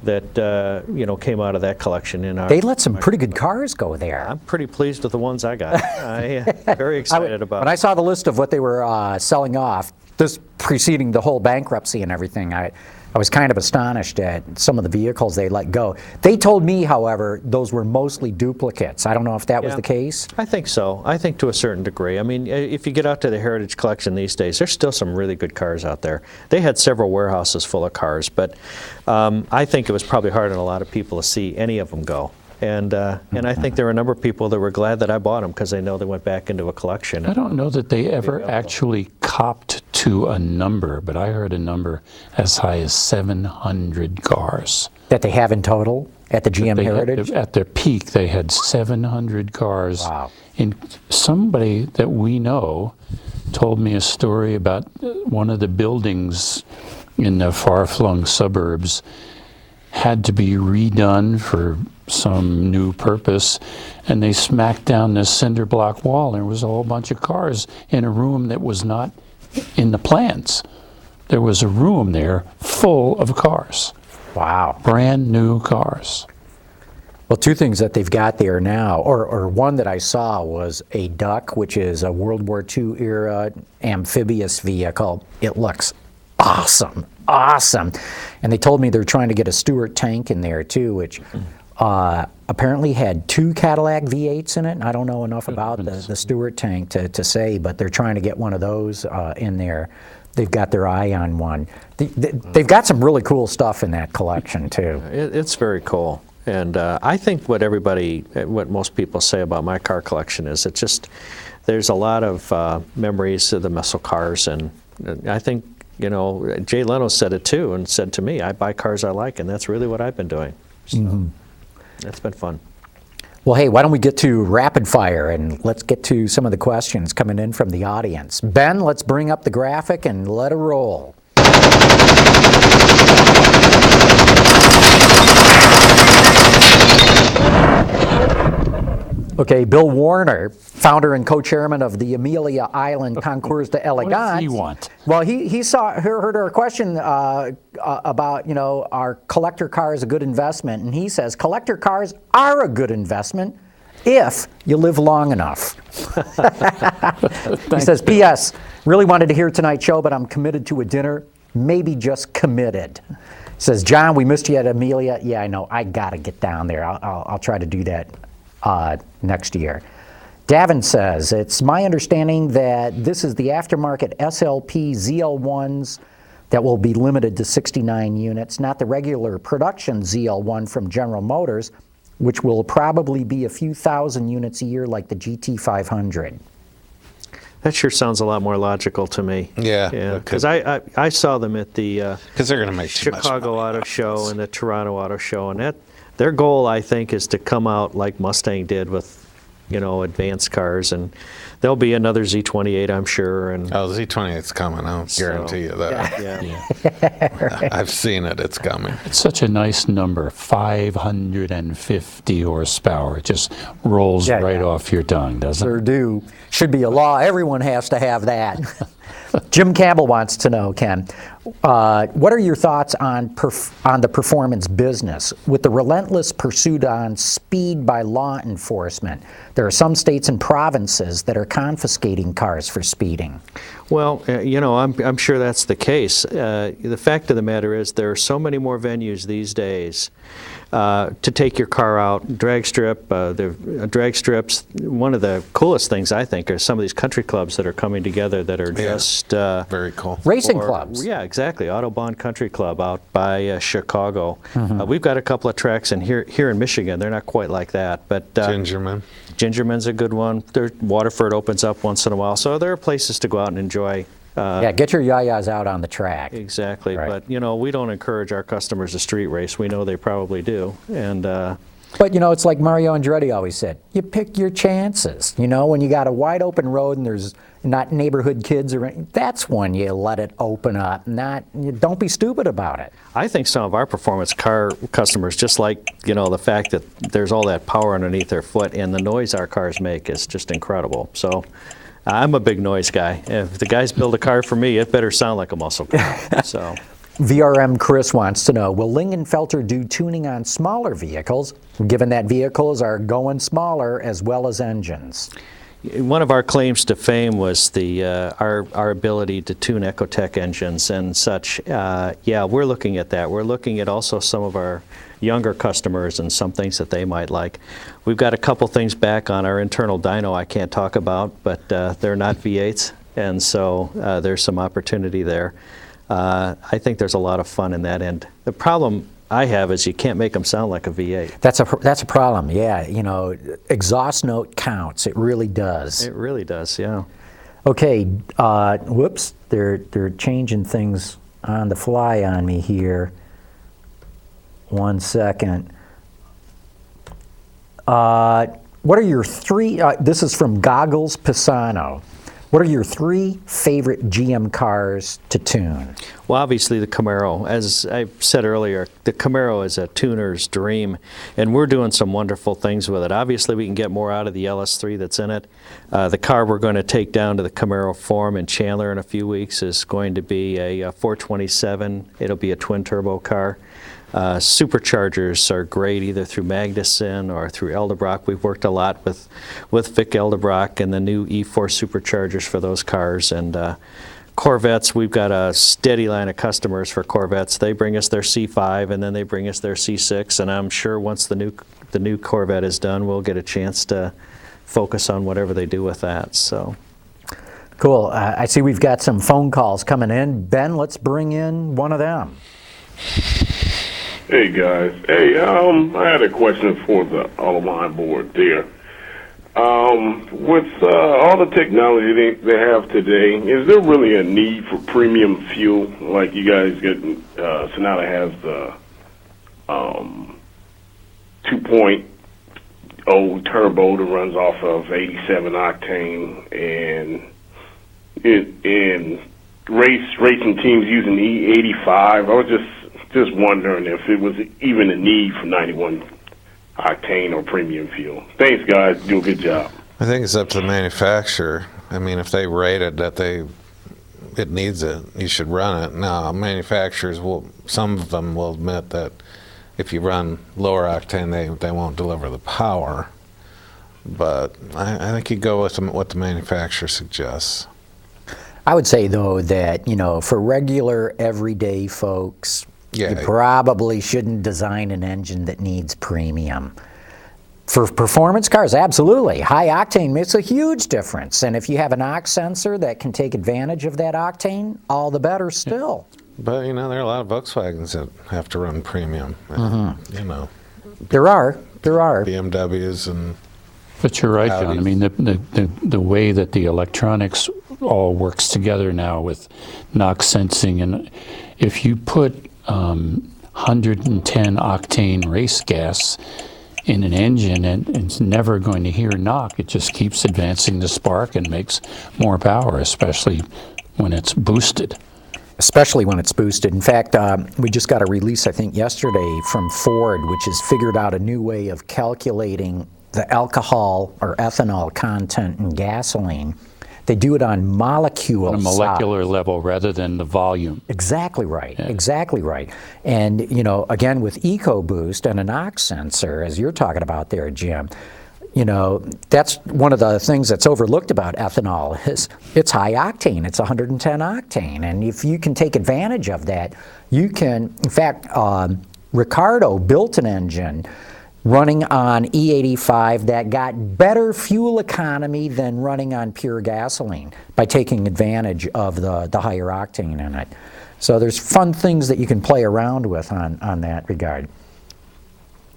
that you know, came out of that collection. In our, They let some pretty good cars go there. I'm pretty pleased with the ones I got. I'm very excited about. When I saw the list of what they were selling off, this preceding the whole bankruptcy and everything, I was kind of astonished at some of the vehicles they let go. They told me, however, those were mostly duplicates. I don't know if that was Yeah. the case. I think so. I think to a certain degree. I mean, if you get out to the Heritage Collection these days, there's still some really good cars out there. They had several warehouses full of cars, but I think it was probably hard on a lot of people to see any of them go. And I think there were a number of people that were glad that I bought them because they know they went back into a collection. I don't know that they ever actually copped to a number, but I heard a number as high as 700 cars. That they have in total at the GM They had- Heritage? at their peak, they had 700 cars. Wow. And somebody that we know told me a story about one of the buildings in the far-flung suburbs had to be redone for some new purpose, and they smacked down this cinder block wall, and there was a whole bunch of cars in a room that was not in the plans. There was a room there full of cars, Wow. brand new cars. Well, two things that they've got there now, or one that I saw was a Duck, which is a World War II era amphibious vehicle. It looks awesome, awesome. And they told me they're trying to get a Stewart tank in there too, which apparently had 2 Cadillac V8s in it. I don't know enough about the Stewart tank to say, but they're trying to get one of those in there. They've got their eye on one. They've got some really cool stuff in that collection too. It's very cool. And I think what most people say about my car collection is it's just, there's a lot of memories of the muscle cars, and I think, you know, Jay Leno said it too, and said to me, I buy cars I like, and that's really what I've been doing. So it's been fun. Well, hey, why don't we get to rapid fire, and let's get to some of the questions coming in from the audience. Ben, let's bring up the graphic and let it roll. Okay, Bill Warner founder and co-chairman of the Amelia Island Concours d'Elegance. What does he want? Well, he heard our question about, are collector cars a good investment? And he says collector cars are a good investment if you live long enough. He says, P.S. Really wanted to hear tonight's show, but I'm committed to a dinner. Maybe just committed. Says, John, we missed you at Amelia. Yeah, I know. I got to get down there. I'll try to do that next year. Davin says, it's my understanding that this is the aftermarket SLP ZL1s that will be limited to 69 units, not the regular production ZL1 from General Motors, which will probably be a few thousand units a year like the GT500. That sure sounds a lot more logical to me. Yeah. Because I saw them at the Because they're going to make too much Chicago money. Auto Show and the Toronto Auto Show, and their goal, I think, is to come out like Mustang did with, advanced cars, and there'll be another Z28, I'm sure. And Oh, Z28's coming. I'll guarantee you that. yeah. I've seen it. It's coming. It's such a nice number, 550 horsepower. It just rolls right off your tongue, doesn't it? Sure do. Should be a law. Everyone has to have that. Jim Campbell wants to know, Ken, what are your thoughts on the performance business with the relentless pursuit on speed by law enforcement? There are some states and provinces that are confiscating cars for speeding. Well, I'm sure that's the case. The fact of the matter is there are so many more venues these days to take your car out, drag strip. The drag strips, one of the coolest things, I think, are some of these country clubs that are coming together that are just... Very cool. Racing clubs. Yeah, exactly. Autobahn Country Club out by Chicago. We've got a couple of tracks here in Michigan. They're not quite like that, but... Gingerman. Gingerman's a good one. Waterford opens up once in a while. So there are places to go out and enjoy. Get your yayas out on the track. Exactly. Right. But, we don't encourage our customers to street race. We know they probably do. And But, it's like Mario Andretti always said, you pick your chances. When you got a wide open road and there's not neighborhood kids, that's when you let it open up. Don't be stupid about it. I think some of our performance car customers, just like, the fact that there's all that power underneath their foot and the noise our cars make is just incredible. So I'm a big noise guy. If the guys build a car for me, it better sound like a muscle car. So. VRM Chris wants to know, will Lingenfelter do tuning on smaller vehicles, given that vehicles are going smaller as well as engines? One of our claims to fame was our ability to tune Ecotec engines and such. Yeah, we're looking at that. We're looking at also some of our younger customers and some things that they might like. We've got a couple things back on our internal dyno I can't talk about, but they're not V8s, and so there's some opportunity there. I think there's a lot of fun in that end. The problem I have is you can't make them sound like a V8. That's a problem, yeah. Exhaust note counts. It really does. It really does, yeah. Okay, whoops, they're changing things on the fly on me here. 1 second. What are your three, this is from Goggles Pisano. What are your three favorite GM cars to tune? Well, obviously the Camaro. As I said earlier, the Camaro is a tuner's dream, and we're doing some wonderful things with it. Obviously, we can get more out of the LS3 that's in it. The car we're going to take down to the Camaro Forum in Chandler in a few weeks is going to be a 427. It'll be a twin-turbo car. Superchargers are great either through Magnuson or through Eldebrock. We've worked a lot with Vic Eldebrock and the new E4 superchargers for those cars. And Corvettes, we've got a steady line of customers for Corvettes. They bring us their C5 and then they bring us their C6. And I'm sure once the new Corvette is done, we'll get a chance to focus on whatever they do with that. So. Cool. I see we've got some phone calls coming in. Ben, let's bring in one of them. Hey guys, hey, I had a question for the Autoline board there. With all the technology they have today, is there really a need for premium fuel? Like you guys get, Sonata has the 2.0 turbo that runs off of 87 octane, and racing teams using E85. I was just wondering if it was even a need for 91 octane or premium fuel. Thanks, guys. Do a good job. I think it's up to the manufacturer. I mean, if they rated that it needs it, you should run it. Now, manufacturers some of them will admit that if you run lower octane, they won't deliver the power. But I think you go with what the manufacturer suggests. I would say, though, that, for regular, everyday folks, you probably shouldn't design an engine that needs premium. For performance cars, absolutely. High octane makes a huge difference. And if you have an ox sensor that can take advantage of that octane, all the better still. But, there are a lot of Volkswagens that have to run premium. There are. BMWs and... But you're right, John. I mean, the way that the electronics all works together now with NOx sensing, and if you put 110 octane race gas in an engine, and it's never going to hear knock. It just keeps advancing the spark and makes more power, especially when it's boosted. Especially when it's boosted. In fact, we just got a release, I think, yesterday from Ford, which has figured out a new way of calculating the alcohol or ethanol content in gasoline. They do it on molecule on a molecular level rather than the volume. Exactly right. Yeah. Exactly right. And again, with EcoBoost and a NOx sensor, as you're talking about there, Jim, that's one of the things that's overlooked about ethanol is it's high octane. It's 110 octane, and if you can take advantage of that, you can. In fact, Ricardo built an engine running on E85 that got better fuel economy than running on pure gasoline by taking advantage of the higher octane in it. So there's fun things that you can play around with on that regard.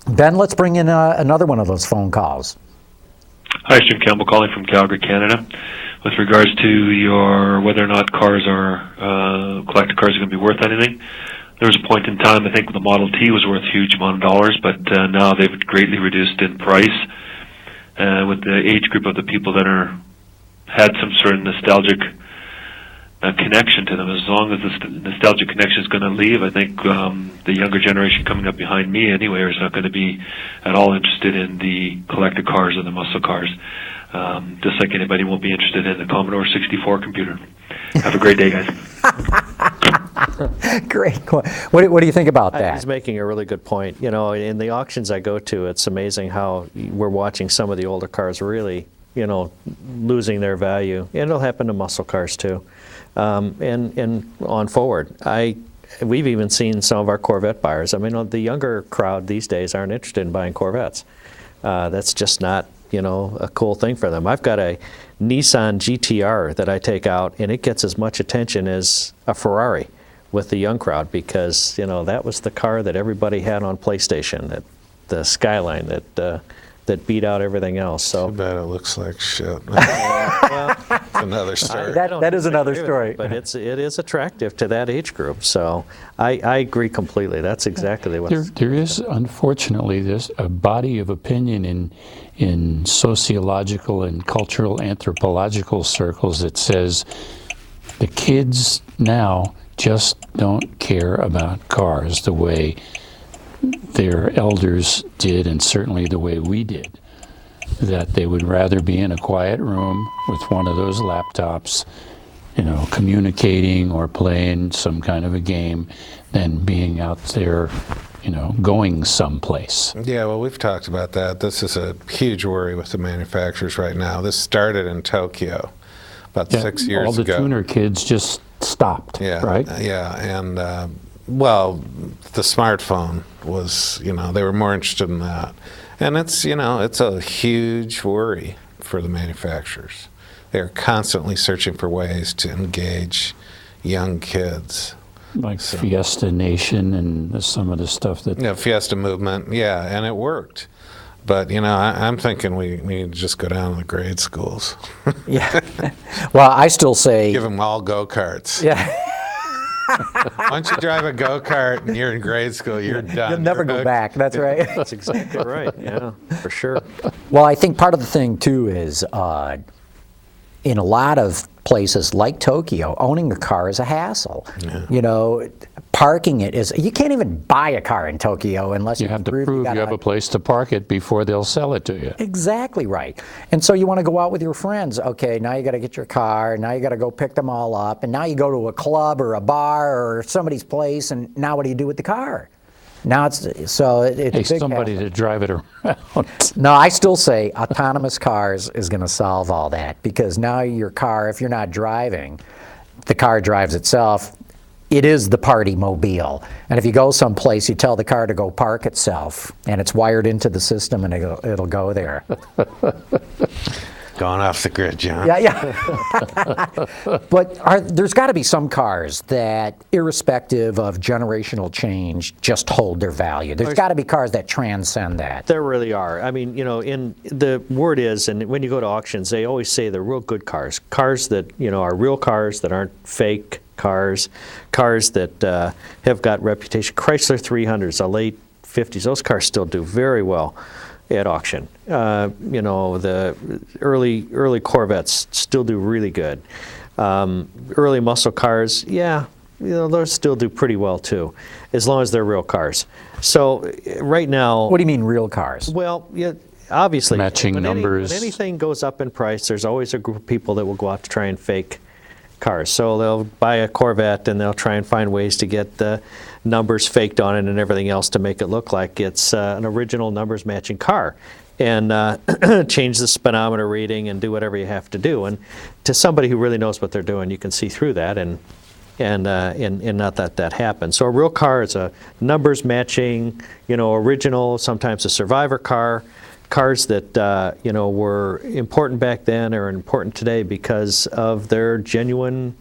Ben, let's bring in another one of those phone calls. Hi, it's Jim Campbell calling from Calgary, Canada. With regards to your whether or not cars are collector cars are going to be worth anything, there was a point in time, I think, when the Model T was worth a huge amount of dollars, but now they've greatly reduced in price. With the age group of the people that had some sort of nostalgic connection to them, as long as this nostalgic connection is going to leave, I think the younger generation coming up behind me anyway is not going to be at all interested in the collector cars or the muscle cars. Just like anybody won't be interested in the Commodore 64 computer. Have a great day, guys. Great. What do you think about that? He's making a really good point. In the auctions I go to, it's amazing how we're watching some of the older cars really, losing their value. And it'll happen to muscle cars too. And on forward, we've even seen some of our Corvette buyers. I mean, the younger crowd these days aren't interested in buying Corvettes. That's just not, a cool thing for them. I've got a Nissan GTR that I take out, and it gets as much attention as a Ferrari with the young crowd because, that was the car that everybody had on PlayStation, the Skyline that beat out everything else. So too bad it looks like shit. Well, another story. That is another story. But it is attractive to that age group. So I agree completely. That's exactly what there is. Unfortunately, there's a body of opinion in sociological and cultural anthropological circles that says the kids now just don't care about cars the way their elders did, and certainly the way we did. That they would rather be in a quiet room with one of those laptops, communicating or playing some kind of a game than being out there, going someplace. Yeah, well, we've talked about that. This is a huge worry with the manufacturers right now. This started in Tokyo about 6 years ago. All the tuner kids just stopped, right? Yeah, and the smartphone was, they were more interested in that. And it's, it's a huge worry for the manufacturers. They're constantly searching for ways to engage young kids. Like Fiesta Nation and some of the stuff that... Yeah, Fiesta movement, and it worked. But, I'm thinking we need to just go down to the grade schools. Yeah. Well, I still say... Give them all go-karts. Yeah. Once you drive a go-kart and you're in grade school, you're done. You'll never go back. That's right. That's exactly right. Yeah, for sure. Well, I think part of the thing, too, is in a lot of places like Tokyo, owning a car is a hassle. You know, parking it is, you can't even buy a car in Tokyo unless You have to prove you have a place to park it before they'll sell it to you. Exactly right. And so you want to go out with your friends. Okay, now you got to get your car, now you got to go pick them all up, and now you go to a club or a bar or somebody's place, and now what do you do with the car? Now it's Hey, a big somebody hassle. to drive it around. No, I still say autonomous cars is going to solve all that, because now your car, if you're not driving, the car drives itself. It is the party mobile. And if you go someplace, you tell the car to go park itself, and it's wired into the system, and it'll go there. Going off the grid, John. Yeah. But there's got to be some cars that, irrespective of generational change, just hold their value. There's got to be cars that transcend that. There really are. I mean, you know, in the word is, and when you go to auctions, they always say they're real good cars. Cars that, you know, are real cars that aren't fake cars. Cars that have got reputation. Chrysler 300s, the late 50s, those cars still do very well at auction. You know, the early Corvettes still do really good. Early muscle cars, yeah, you know, those still do pretty well too, as long as they're real cars. So right now, What do you mean real cars? well, yeah, obviously, Matching numbers. when anything goes up in price, there's always a group of people that will go out to try and fake cars. So they'll buy a Corvette and they'll try and find ways to get the numbers faked on it and everything else to make it look like it's an original numbers matching car, and change the speedometer reading and do whatever you have to do. And to somebody who really knows what they're doing, you can see through that and not that happens. So a real car is a numbers matching, you know, original, sometimes a survivor car. Cars that you know, were important back then are important today because of their genuine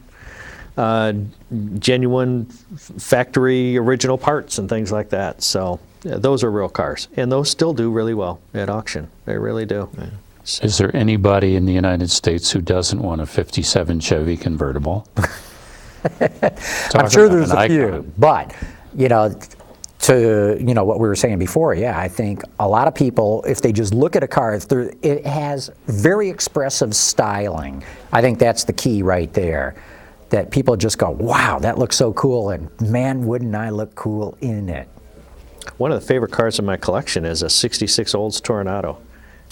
factory original parts and things like that. So yeah, those are real cars, and those still do really well at auction. They really do. Yeah. Is there anybody in the United States who doesn't want a 57 Chevy Convertible? I'm sure there's a Talk about an few, icon. but, you know, to, you know, what we were saying before, yeah, I think a lot of people, if they just look at a car, it has very expressive styling. I think that's the key right there, that people just go, wow, that looks so cool, and man, wouldn't I look cool in it. One of the favorite cars in my collection is a '66 Olds Toronado.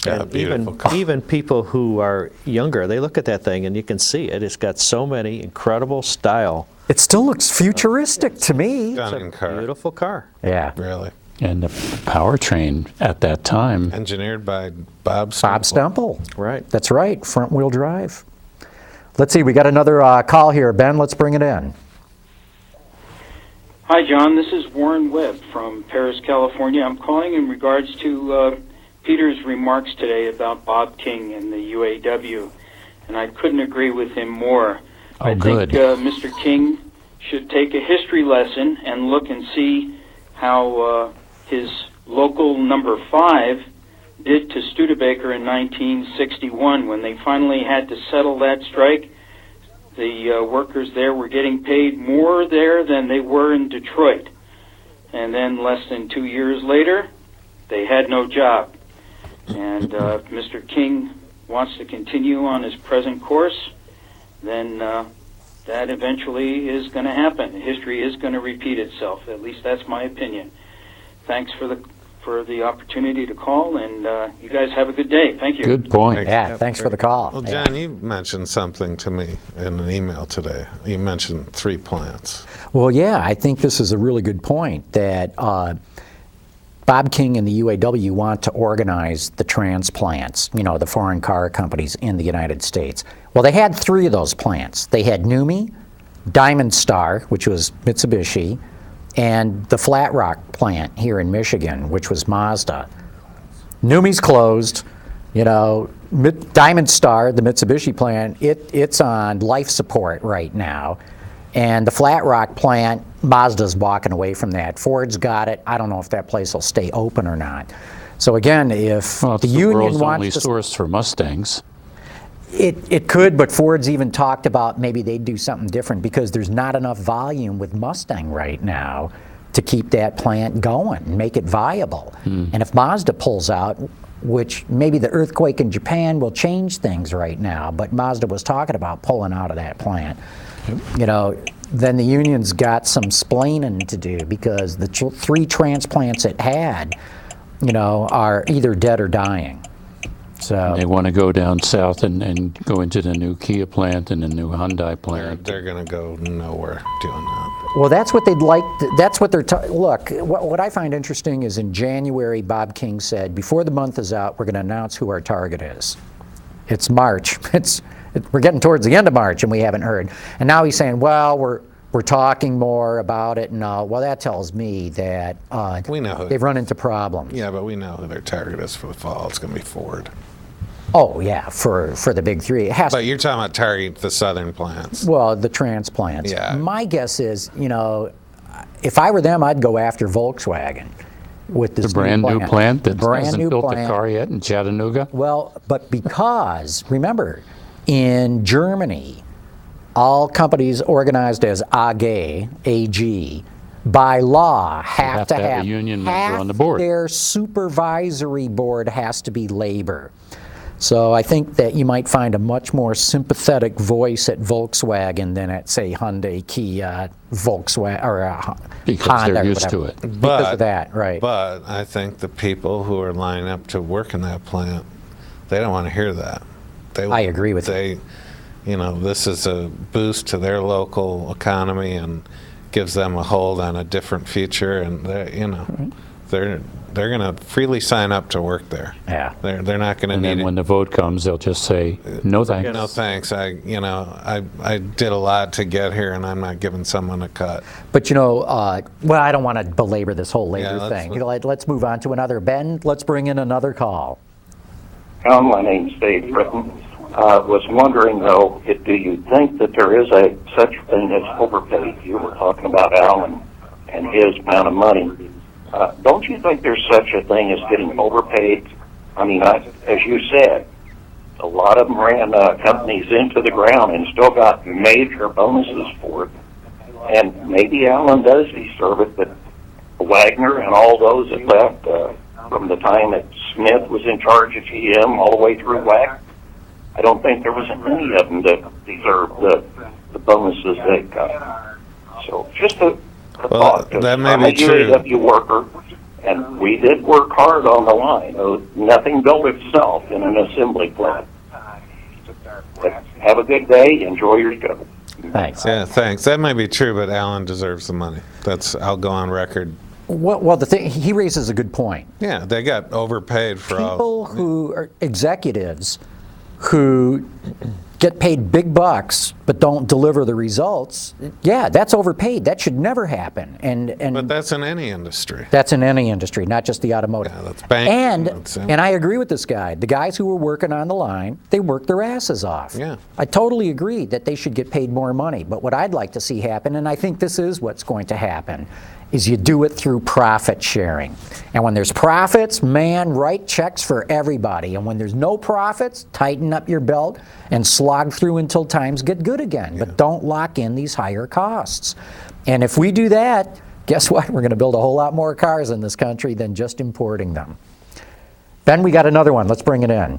Yeah, And beautiful car. even people who are younger, they look at that thing and you can see it. It's got so many incredible style. It still looks futuristic to me. Stunning car. Beautiful car. Yeah. Really. And the powertrain at that time, Engineered by Bob Stumple. Bob Stumple. Right. That's right, front wheel drive. Let's see, we got another call here. Ben, let's bring it in. Hi, John. This is Warren Webb from Paris, California. I'm calling in regards to Peter's remarks today about Bob King and the UAW, and I couldn't agree with him more. Oh, I good. think Mr. King should take a history lesson and look and see how his local number 5 did to Studebaker in 1961 when they finally had to settle that strike. The workers there were getting paid more there than they were in Detroit. And then less than 2 years later, they had no job. And if Mr. King wants to continue on his present course, then that eventually is going to happen. History is going to repeat itself. At least that's my opinion. Thanks for the opportunity to call, and you guys have a good day. Thank you. good point. Thanks. Yeah, thanks for the call. Well, Yeah. John, you mentioned something to me in an email today. You mentioned 3 plants. Well, yeah, I think this is a really good point that Bob King and the UAW want to organize the transplants, you know, the foreign car companies in the United States. Well, they had 3 of those plants. They had NUMMI, Diamond Star, which was Mitsubishi, and the Flat Rock plant here in Michigan, which was Mazda. NUMMI's closed, you know, Diamond Star, the Mitsubishi plant, it's on life support right now. And the Flat Rock plant, Mazda's walking away from that. Ford's got it. I don't know if that place will stay open or not. So again, if Well, it's the the union world's only wants to... source for Mustangs. It could, but Ford's even talked about maybe they'd do something different because there's not enough volume with Mustang right now to keep that plant going and make it viable. And if Mazda pulls out, which maybe the earthquake in Japan will change things right now, but Mazda was talking about pulling out of that plant. You know, then the union's got some splaining to do because the 3 transplants it had, you know, are either dead or dying. So They want to go down south and go into the new Kia plant and the new Hyundai plant. They're going to go nowhere doing that. well, that's what they'd like. That's what they're. Look, what I find interesting is in January, Bob King said, before the month is out, we're going to announce who our target is. It's March. We're getting towards the end of March, and we haven't heard. And now he's saying, well, we're talking more about it, and all. Well, that tells me that We know who. they've run into problems. Yeah, but we know who their target is for the fall. It's going to be Ford. Oh yeah, for the big 3, it has. But you're talking about targeting the southern plants. Well, the transplants. Yeah. My guess is, you know, if I were them, I'd go after Volkswagen with this The brand new plant that brand hasn't new built plant. a car yet in Chattanooga? Well, but because, remember, in Germany, all companies organized as AG, by law, have to have a union member on the board. Their supervisory board has to be labor. So I think that you might find a much more sympathetic voice at Volkswagen than at, say, Hyundai, Kia, Volkswagen, or Because Honda, they're or used to whatever. it. Because of that, right. But I think the people who are lining up to work in that plant, they don't want to hear that. I agree with you. You know, this is a boost to their local economy and gives them a hold on a different future, and they're going to freely sign up to work there. Yeah. They're not going to And need then it. when the vote comes, they'll just say, no thanks. No thanks. I did a lot to get here, and I'm not giving someone a cut. But you know, well, I don't want to belabor this whole labor Yeah, thing. Let's move on to another. Ben, let's bring in another call. My name's Dave Britton. Was wondering, though, do you think that there is such thing as overpaid? You were talking about Alan and his amount of money. Don't you think there's such a thing as getting overpaid? I mean, as you said, a lot of them ran companies into the ground and still got major bonuses for it. And maybe Alan does deserve it, but Wagner and all those that left from the time that Smith was in charge of GM all the way through WAC, I don't think there was any of them that deserved the bonuses they got. So just a thought. That may I'm be a true. UAW worker, and we did work hard on the line. Nothing built itself in an assembly plant. But have a good day. Enjoy your show. Thanks. Yeah, thanks. That might be true, but Alan deserves the money. I'll go on record. Well, the thing he raises a good point. Yeah, they got overpaid for all. People who are executives who get paid big bucks but don't deliver the results, yeah, that's overpaid. That should never happen. But that's in any industry. That's in any industry, not just the automotive. Yeah, that's banking. And I agree with this guy. The guys who were working on the line, they worked their asses off. Yeah. I totally agree that they should get paid more money. But what I'd like to see happen, and I think this is what's going to happen, is you do it through profit sharing. And when there's profits, man, write checks for everybody. And when there's no profits, tighten up your belt and slog through until times get good again. But don't lock in these higher costs. And if we do that, guess what? We're going to build a whole lot more cars in this country than just importing them. Ben, we got another one. Let's bring it in.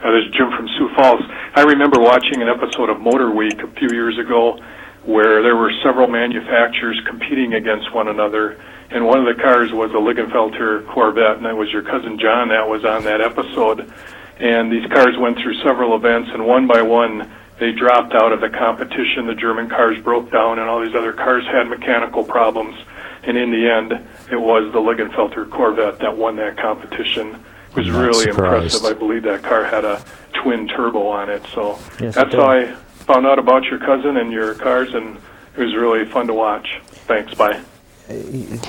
This is Jim from Sioux Falls. I remember watching an episode of Motor Week a few years ago where there were several manufacturers competing against one another, and one of the cars was a Lingenfelter Corvette, and that was your cousin John that was on that episode. And these cars went through several events, and one by one they dropped out of the competition. The German cars broke down, and all these other cars had mechanical problems. And in the end, it was the Lingenfelter Corvette that won that competition. It was really impressive. I believe that car had a twin turbo on it. So Yes, that's how I found out about your cousin and your cars, and it was really fun to watch. Thanks. Bye.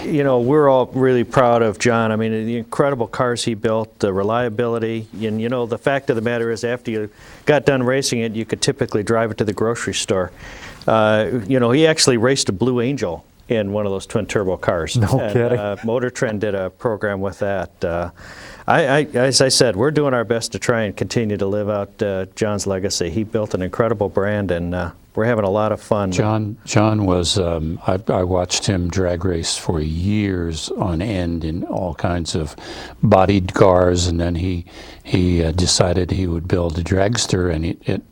You know, we're all really proud of John. I mean, the incredible cars he built, the reliability, and you know, the fact of the matter is after you got done racing it, you could typically drive it to the grocery store. You know, he actually raced a Blue Angel in one of those twin turbo cars. No kidding. Motor Trend did a program with that. As I said, we're doing our best to try and continue to live out John's legacy. He built an incredible brand, and we're having a lot of fun. John was, I watched him drag race for years on end in all kinds of bodied cars, and then he decided he would build a dragster, and it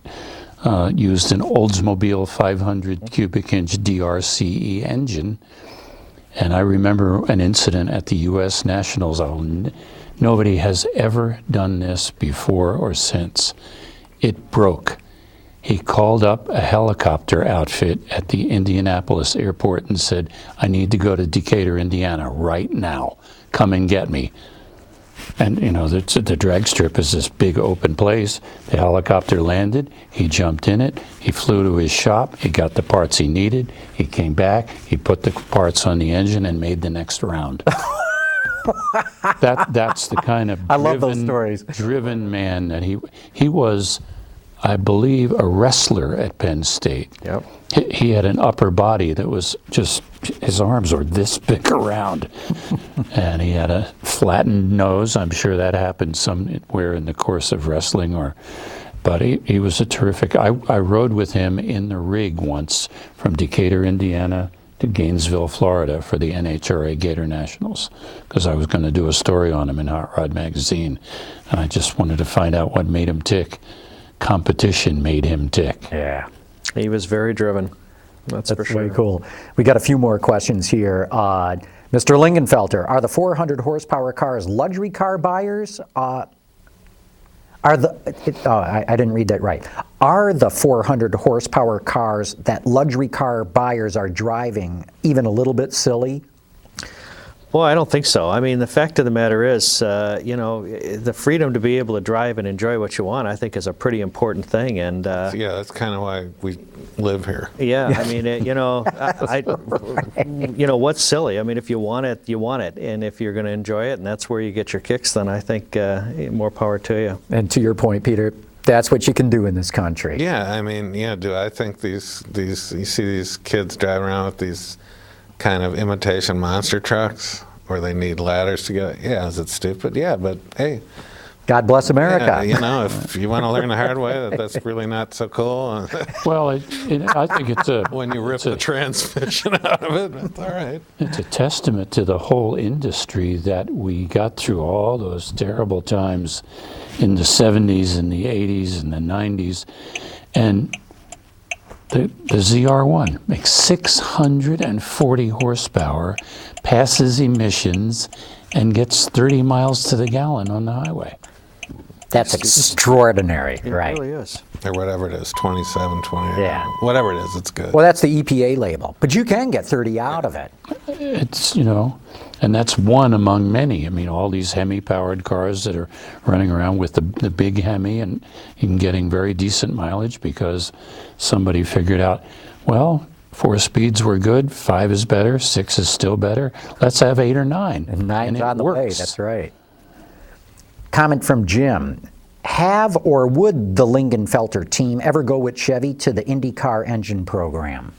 used an Oldsmobile 500 cubic inch DRCE engine. And I remember an incident at the U.S. Nationals. Nobody has ever done this before or since. It broke. He called up a helicopter outfit at the Indianapolis airport and said, I need to go to Decatur, Indiana right now. Come and get me. And, you know, the drag strip is this big open place. The helicopter landed. He jumped in it. He flew to his shop. He got the parts he needed. He came back. He put the parts on the engine and made the next round. That's the kind of I love those stories. driven man that he was. I believe, a wrestler at Penn State. Yep. He had an upper body that was just, his arms were this big around. And he had a flattened nose. I'm sure that happened somewhere in the course of wrestling. But he was a terrific, I rode with him in the rig once from Decatur, Indiana to Gainesville, Florida for the NHRA Gator Nationals, because I was going to do a story on him in Hot Rod Magazine. And I just wanted to find out what made him tick. Competition made him tick. Yeah. He was very driven. That's for sure. Very cool. We got a few more questions here. Mr. Lingenfelter, are the 400 horsepower cars luxury car buyers? I didn't read that right. Are the 400 horsepower cars that luxury car buyers are driving even a little bit silly? Well, I don't think so. I mean, the fact of the matter is, you know, the freedom to be able to drive and enjoy what you want, I think, is a pretty important thing. And yeah, that's kind of why we live here. Yeah, I mean, you know, you know, what's silly? I mean, if you want it, you want it, and if you're going to enjoy it, and that's where you get your kicks, then I think more power to you. And to your point, Peter, that's what you can do in this country. Yeah, I mean, yeah. I think these you see these kids driving around with these kind of imitation monster trucks where they need ladders to get. Yeah, is it stupid? Yeah, but hey, God bless America. Yeah, you know, if you want to learn the hard way, that's really not so cool. Well, I think it's a when you rip the transmission out of it, that's all right. It's a testament to the whole industry that we got through all those terrible times in the 70s and the 80s and the 90s, and the ZR1 makes 640 horsepower, passes emissions, and gets 30 miles to the gallon on the highway. That's extraordinary, It right? really is. Or whatever it is, 27, 28. Yeah. Whatever it is, it's good. Well, that's the EPA label, but you can get 30 out of it. It's, you know, and that's one among many. I mean, all these Hemi-powered cars that are running around with the big Hemi and getting very decent mileage because somebody figured out, well, 4 speeds were good, 5 is better, 6 is still better. Let's have 8 or 9. And 9's it on the way, works. that's right. Comment from Jim. Have or would the Lingenfelter team ever go with Chevy to the IndyCar engine program?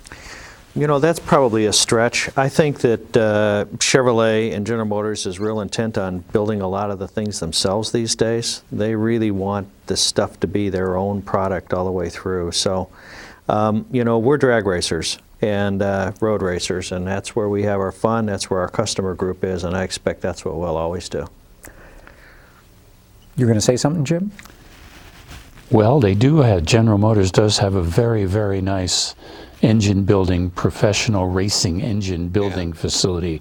You know, that's probably a stretch. I think that Chevrolet and General Motors is real intent on building a lot of the things themselves these days. They really want this stuff to be their own product all the way through. So, you know, we're drag racers and road racers, and that's where we have our fun. That's where our customer group is, and I expect that's what we'll always do. You're going to say something, Jim? Well, they do have, General Motors does have a very, very nice engine building, professional racing engine building facility,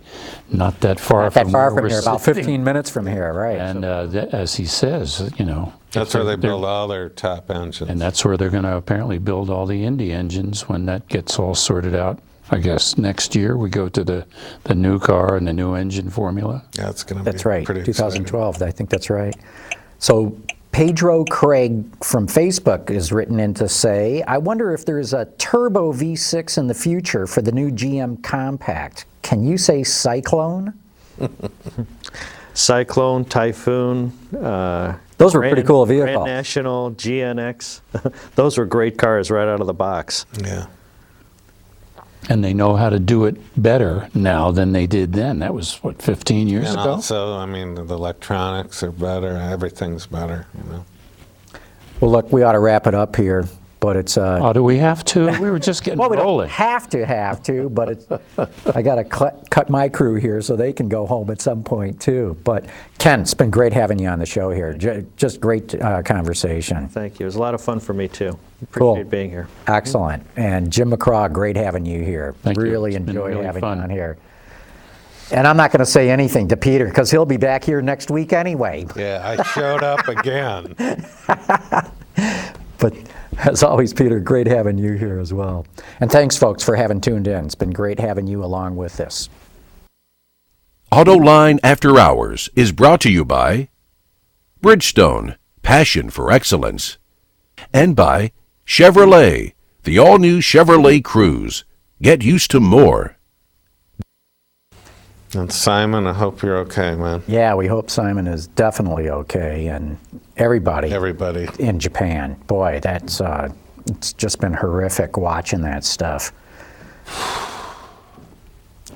not that far Not that from far where from we're here, about sitting. 15 minutes from here, right? And as he says, you know, That's where they they're- build all their top engines. and that's where they're going to apparently build all the Indy engines when that gets all sorted out. I guess next year we go to the new car and the new engine formula. Yeah, it's going to be That's right, pretty 2012, I think that's right. So Pedro Craig from Facebook is written in to say, I wonder if there's a turbo V6 in the future for the new GM Compact. Can you say Cyclone? Cyclone, Typhoon. Those were pretty cool vehicles. Grand National, GNX. Those were great cars right out of the box. exciting. Yeah. And they know how to do it better now than they did then. That was, what, 15 years And ago? also, I mean, the electronics are better. Everything's better, you know. Well, look, we ought to wrap it up here. but it's Oh, do we have to? We were just getting well, we rolling. don't have to, but it's, I got to cut my crew here so they can go home at some point too. But Ken, it's been great having you on the show here. Just great conversation. Thank you. It was a lot of fun for me too. Cool. Appreciate being here. Excellent. And Jim McCraw, great having you here. Thank you. Really It's been enjoyed really having fun. you on here. And I'm not going to say anything to Peter because he'll be back here next week anyway. Yeah, I showed up again. But as always, Peter, great having you here as well. And thanks, folks, for having tuned in. It's been great having you along with this. Autoline After Hours is brought to you by Bridgestone, passion for excellence, and by Chevrolet, the all-new Chevrolet Cruze. Get used to more. And Simon, I hope you're okay, man. Yeah, we hope Simon is definitely okay, and everybody in Japan. Boy, that's it's just been horrific watching that stuff.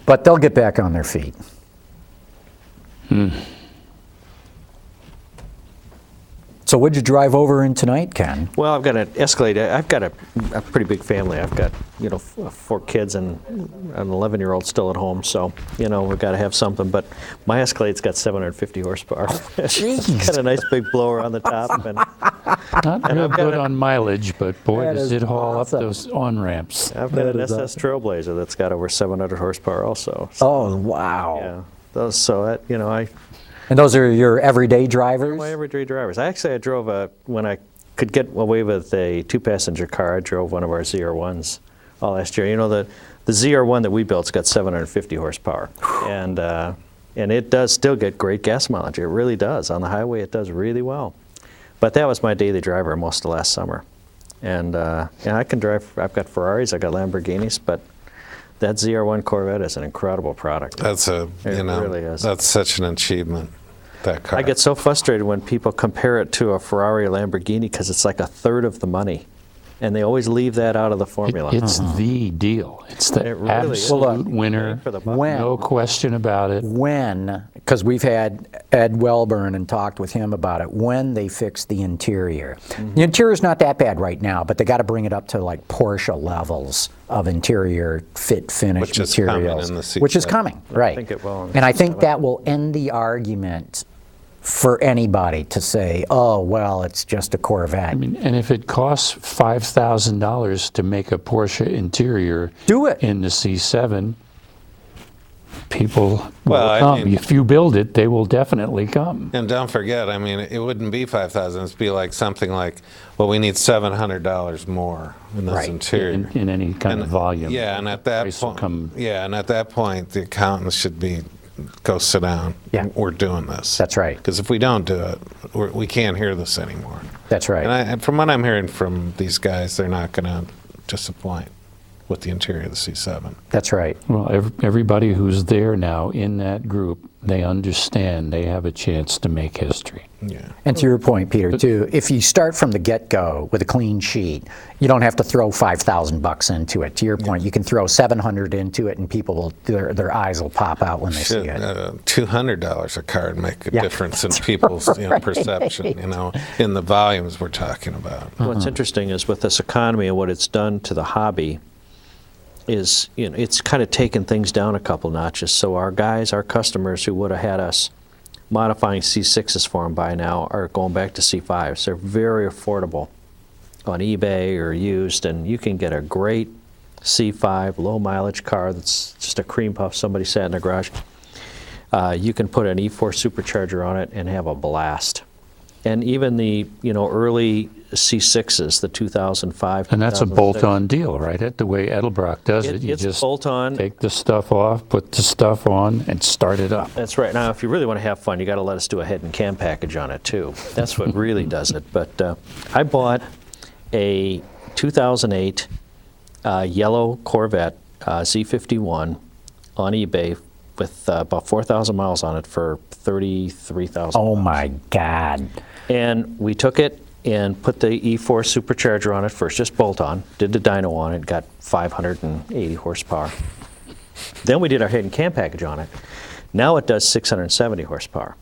But they'll get back on their feet. So what'd you drive over in tonight, Ken? Well, I've got an Escalade. I've got a pretty big family. I've got, 4 kids and an 11-year-old still at home. So, we've got to have something. But my Escalade's got 750 horsepower. It's got a nice big blower on the top. And Not real good on mileage, but boy, That does is it haul awesome. up those on-ramps. I've got That an is SS Trailblazer that's got over 700 horsepower also. Oh, wow. Yeah. Those, so that, And those are your everyday drivers? my everyday drivers. I drove when I could get away with a 2-passenger car, I drove one of our ZR1s all last year. The ZR1 that we built's got 750 horsepower. And it does still get great gas mileage. It really does. On the highway, it does really well. But that was my daily driver most of last summer. And I can drive, I've got Ferraris, I've got Lamborghinis, but that ZR1 Corvette is an incredible product. That's really is. That's such an achievement, that car. I get so frustrated when people compare it to a Ferrari or Lamborghini because it's like a third of the money. And they always leave that out of the formula. It's the deal. It's the It really is. absolute winner. For the buck. When? No question about it. When, because we've had Ed Wellburn and talked with him about it, when they fix the interior. The interior's not that bad right now, but they got to bring it up to like Porsche levels of interior fit finish Which is coming materials. in the C7. Which is coming, right. think it will in the And I think C7. that will end the argument for anybody to say, oh, well, it's just a Corvette. I mean, and if it costs $5,000 to make a Porsche interior Do it. in the C7, people Well, will I come. mean- If you build it, they will definitely come. And don't forget, it wouldn't be $5,000. It'd be like something like, well, we need $700 more in this Right. interior. In any kind of volume. Yeah, and at that Price will point, come. the accountants should go sit down. Yeah. We're doing this. That's right. Because if we don't do it, we can't hear this anymore. That's right. And from what I'm hearing from these guys, they're not going to disappoint with the interior of the C7. That's right. Well, everybody who's there now in that group, they understand they have a chance to make history. Yeah. And to your point, Peter, too, if you start from the get-go with a clean sheet, you don't have to throw $5,000 into it. To your point, you can throw $700 into it, and people will their eyes will pop out when they see Shit, it. $200 a car would make a Yeah, difference in that's people's right. perception, in the volumes we're talking about. What's interesting is with this economy and what it's done to the hobby is, it's kind of taken things down a couple notches. So our customers who would have had us modifying C6s for them by now are going back to C5s. They're very affordable on eBay or used, and you can get a great C5 low mileage car that's just a cream puff somebody sat in their garage. You can put an E4 supercharger on it and have a blast. And even the early C6s, the 2005. And that's a 2006. bolt-on deal, right? The way Edelbrock does it. You It's just bolt-on. take the stuff off, put the stuff on, and start it up. That's right. Now, if you really want to have fun, you got to let us do a head and cam package on it too. That's what really does it. But I bought a 2008 yellow Corvette Z51 on eBay with about 4,000 miles on it for $33,000. Oh, my God. And we took it and put the E4 supercharger on it first, just bolt on, did the dyno on it, got 580 horsepower. Then we did our head and cam package on it. Now it does 670 horsepower.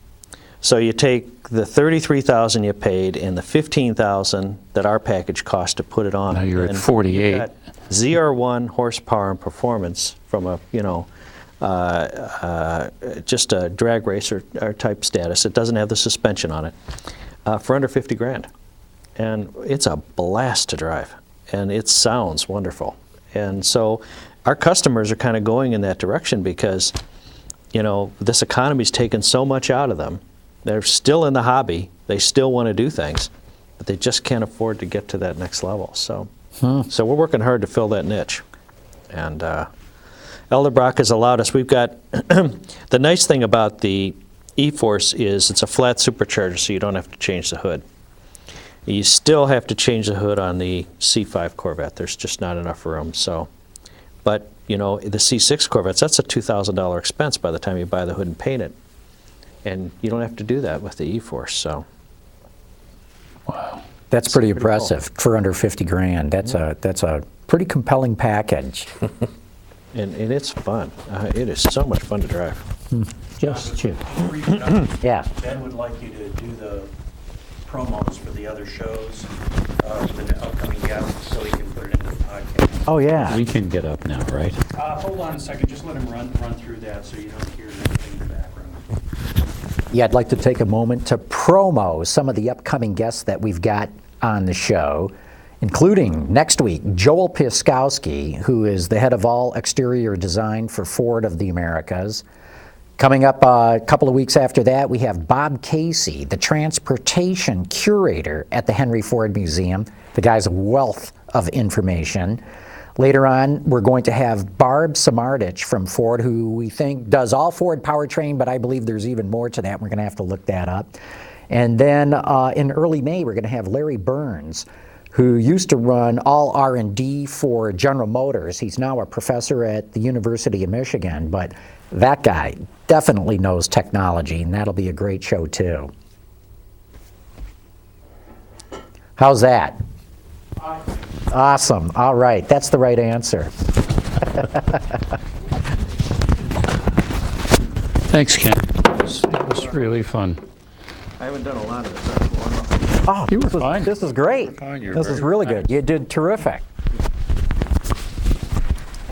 So you take the $33,000 you paid and the $15,000 that our package cost to put it on. Now you're at and 48. you've got ZR1 horsepower and performance from a, just a drag racer or type status. It doesn't have the suspension on it for under 50 grand. And it's a blast to drive. And it sounds wonderful. And so our customers are kind of going in that direction because, this economy's taken so much out of them. They're still in the hobby. They still want to do things, but they just can't afford to get to that next level. So, so we're working hard to fill that niche. And Elderbrock has allowed us. We've got the nice thing about the E-Force is it's a flat supercharger, so you don't have to change the hood. You still have to change the hood on the C5 Corvette. There's just not enough room. So, but the C6 Corvettes, that's a $2,000 expense by the time you buy the hood and paint it. And you don't have to do that with the E-Force, so. Wow. That's pretty impressive for under 50 grand. That's a pretty compelling package. And it's fun. It is so much fun to drive. Just Chip. Before you get on, Yeah. Ben would like you to do the promos for the other shows, for the upcoming guests, so he can put it into the podcast. Oh, yeah. We can get up now, right? Hold on a second, just let him run through that so you don't hear anything in the background. Yeah, I'd like to take a moment to promo some of the upcoming guests that we've got on the show, including next week, Joel Piaskowski, who is the head of all exterior design for Ford of the Americas. Coming up a couple of weeks after that, we have Bob Casey, the transportation curator at the Henry Ford Museum. The guy's a wealth of information. Later on, we're going to have Barb Samardich from Ford, who we think does all Ford powertrain, but I believe there's even more to that. We're going to have to look that up. And then in early May, we're going to have Larry Burns, who used to run all R&D for General Motors. He's now a professor at the University of Michigan, but that guy definitely knows technology, and that'll be a great show too. How's that? Awesome. All right, that's the right answer. Thanks, Ken. It was really fun. I haven't done a lot of it. Oh, You were fine. This is great. fine. You're This is very really fine. good. You did terrific.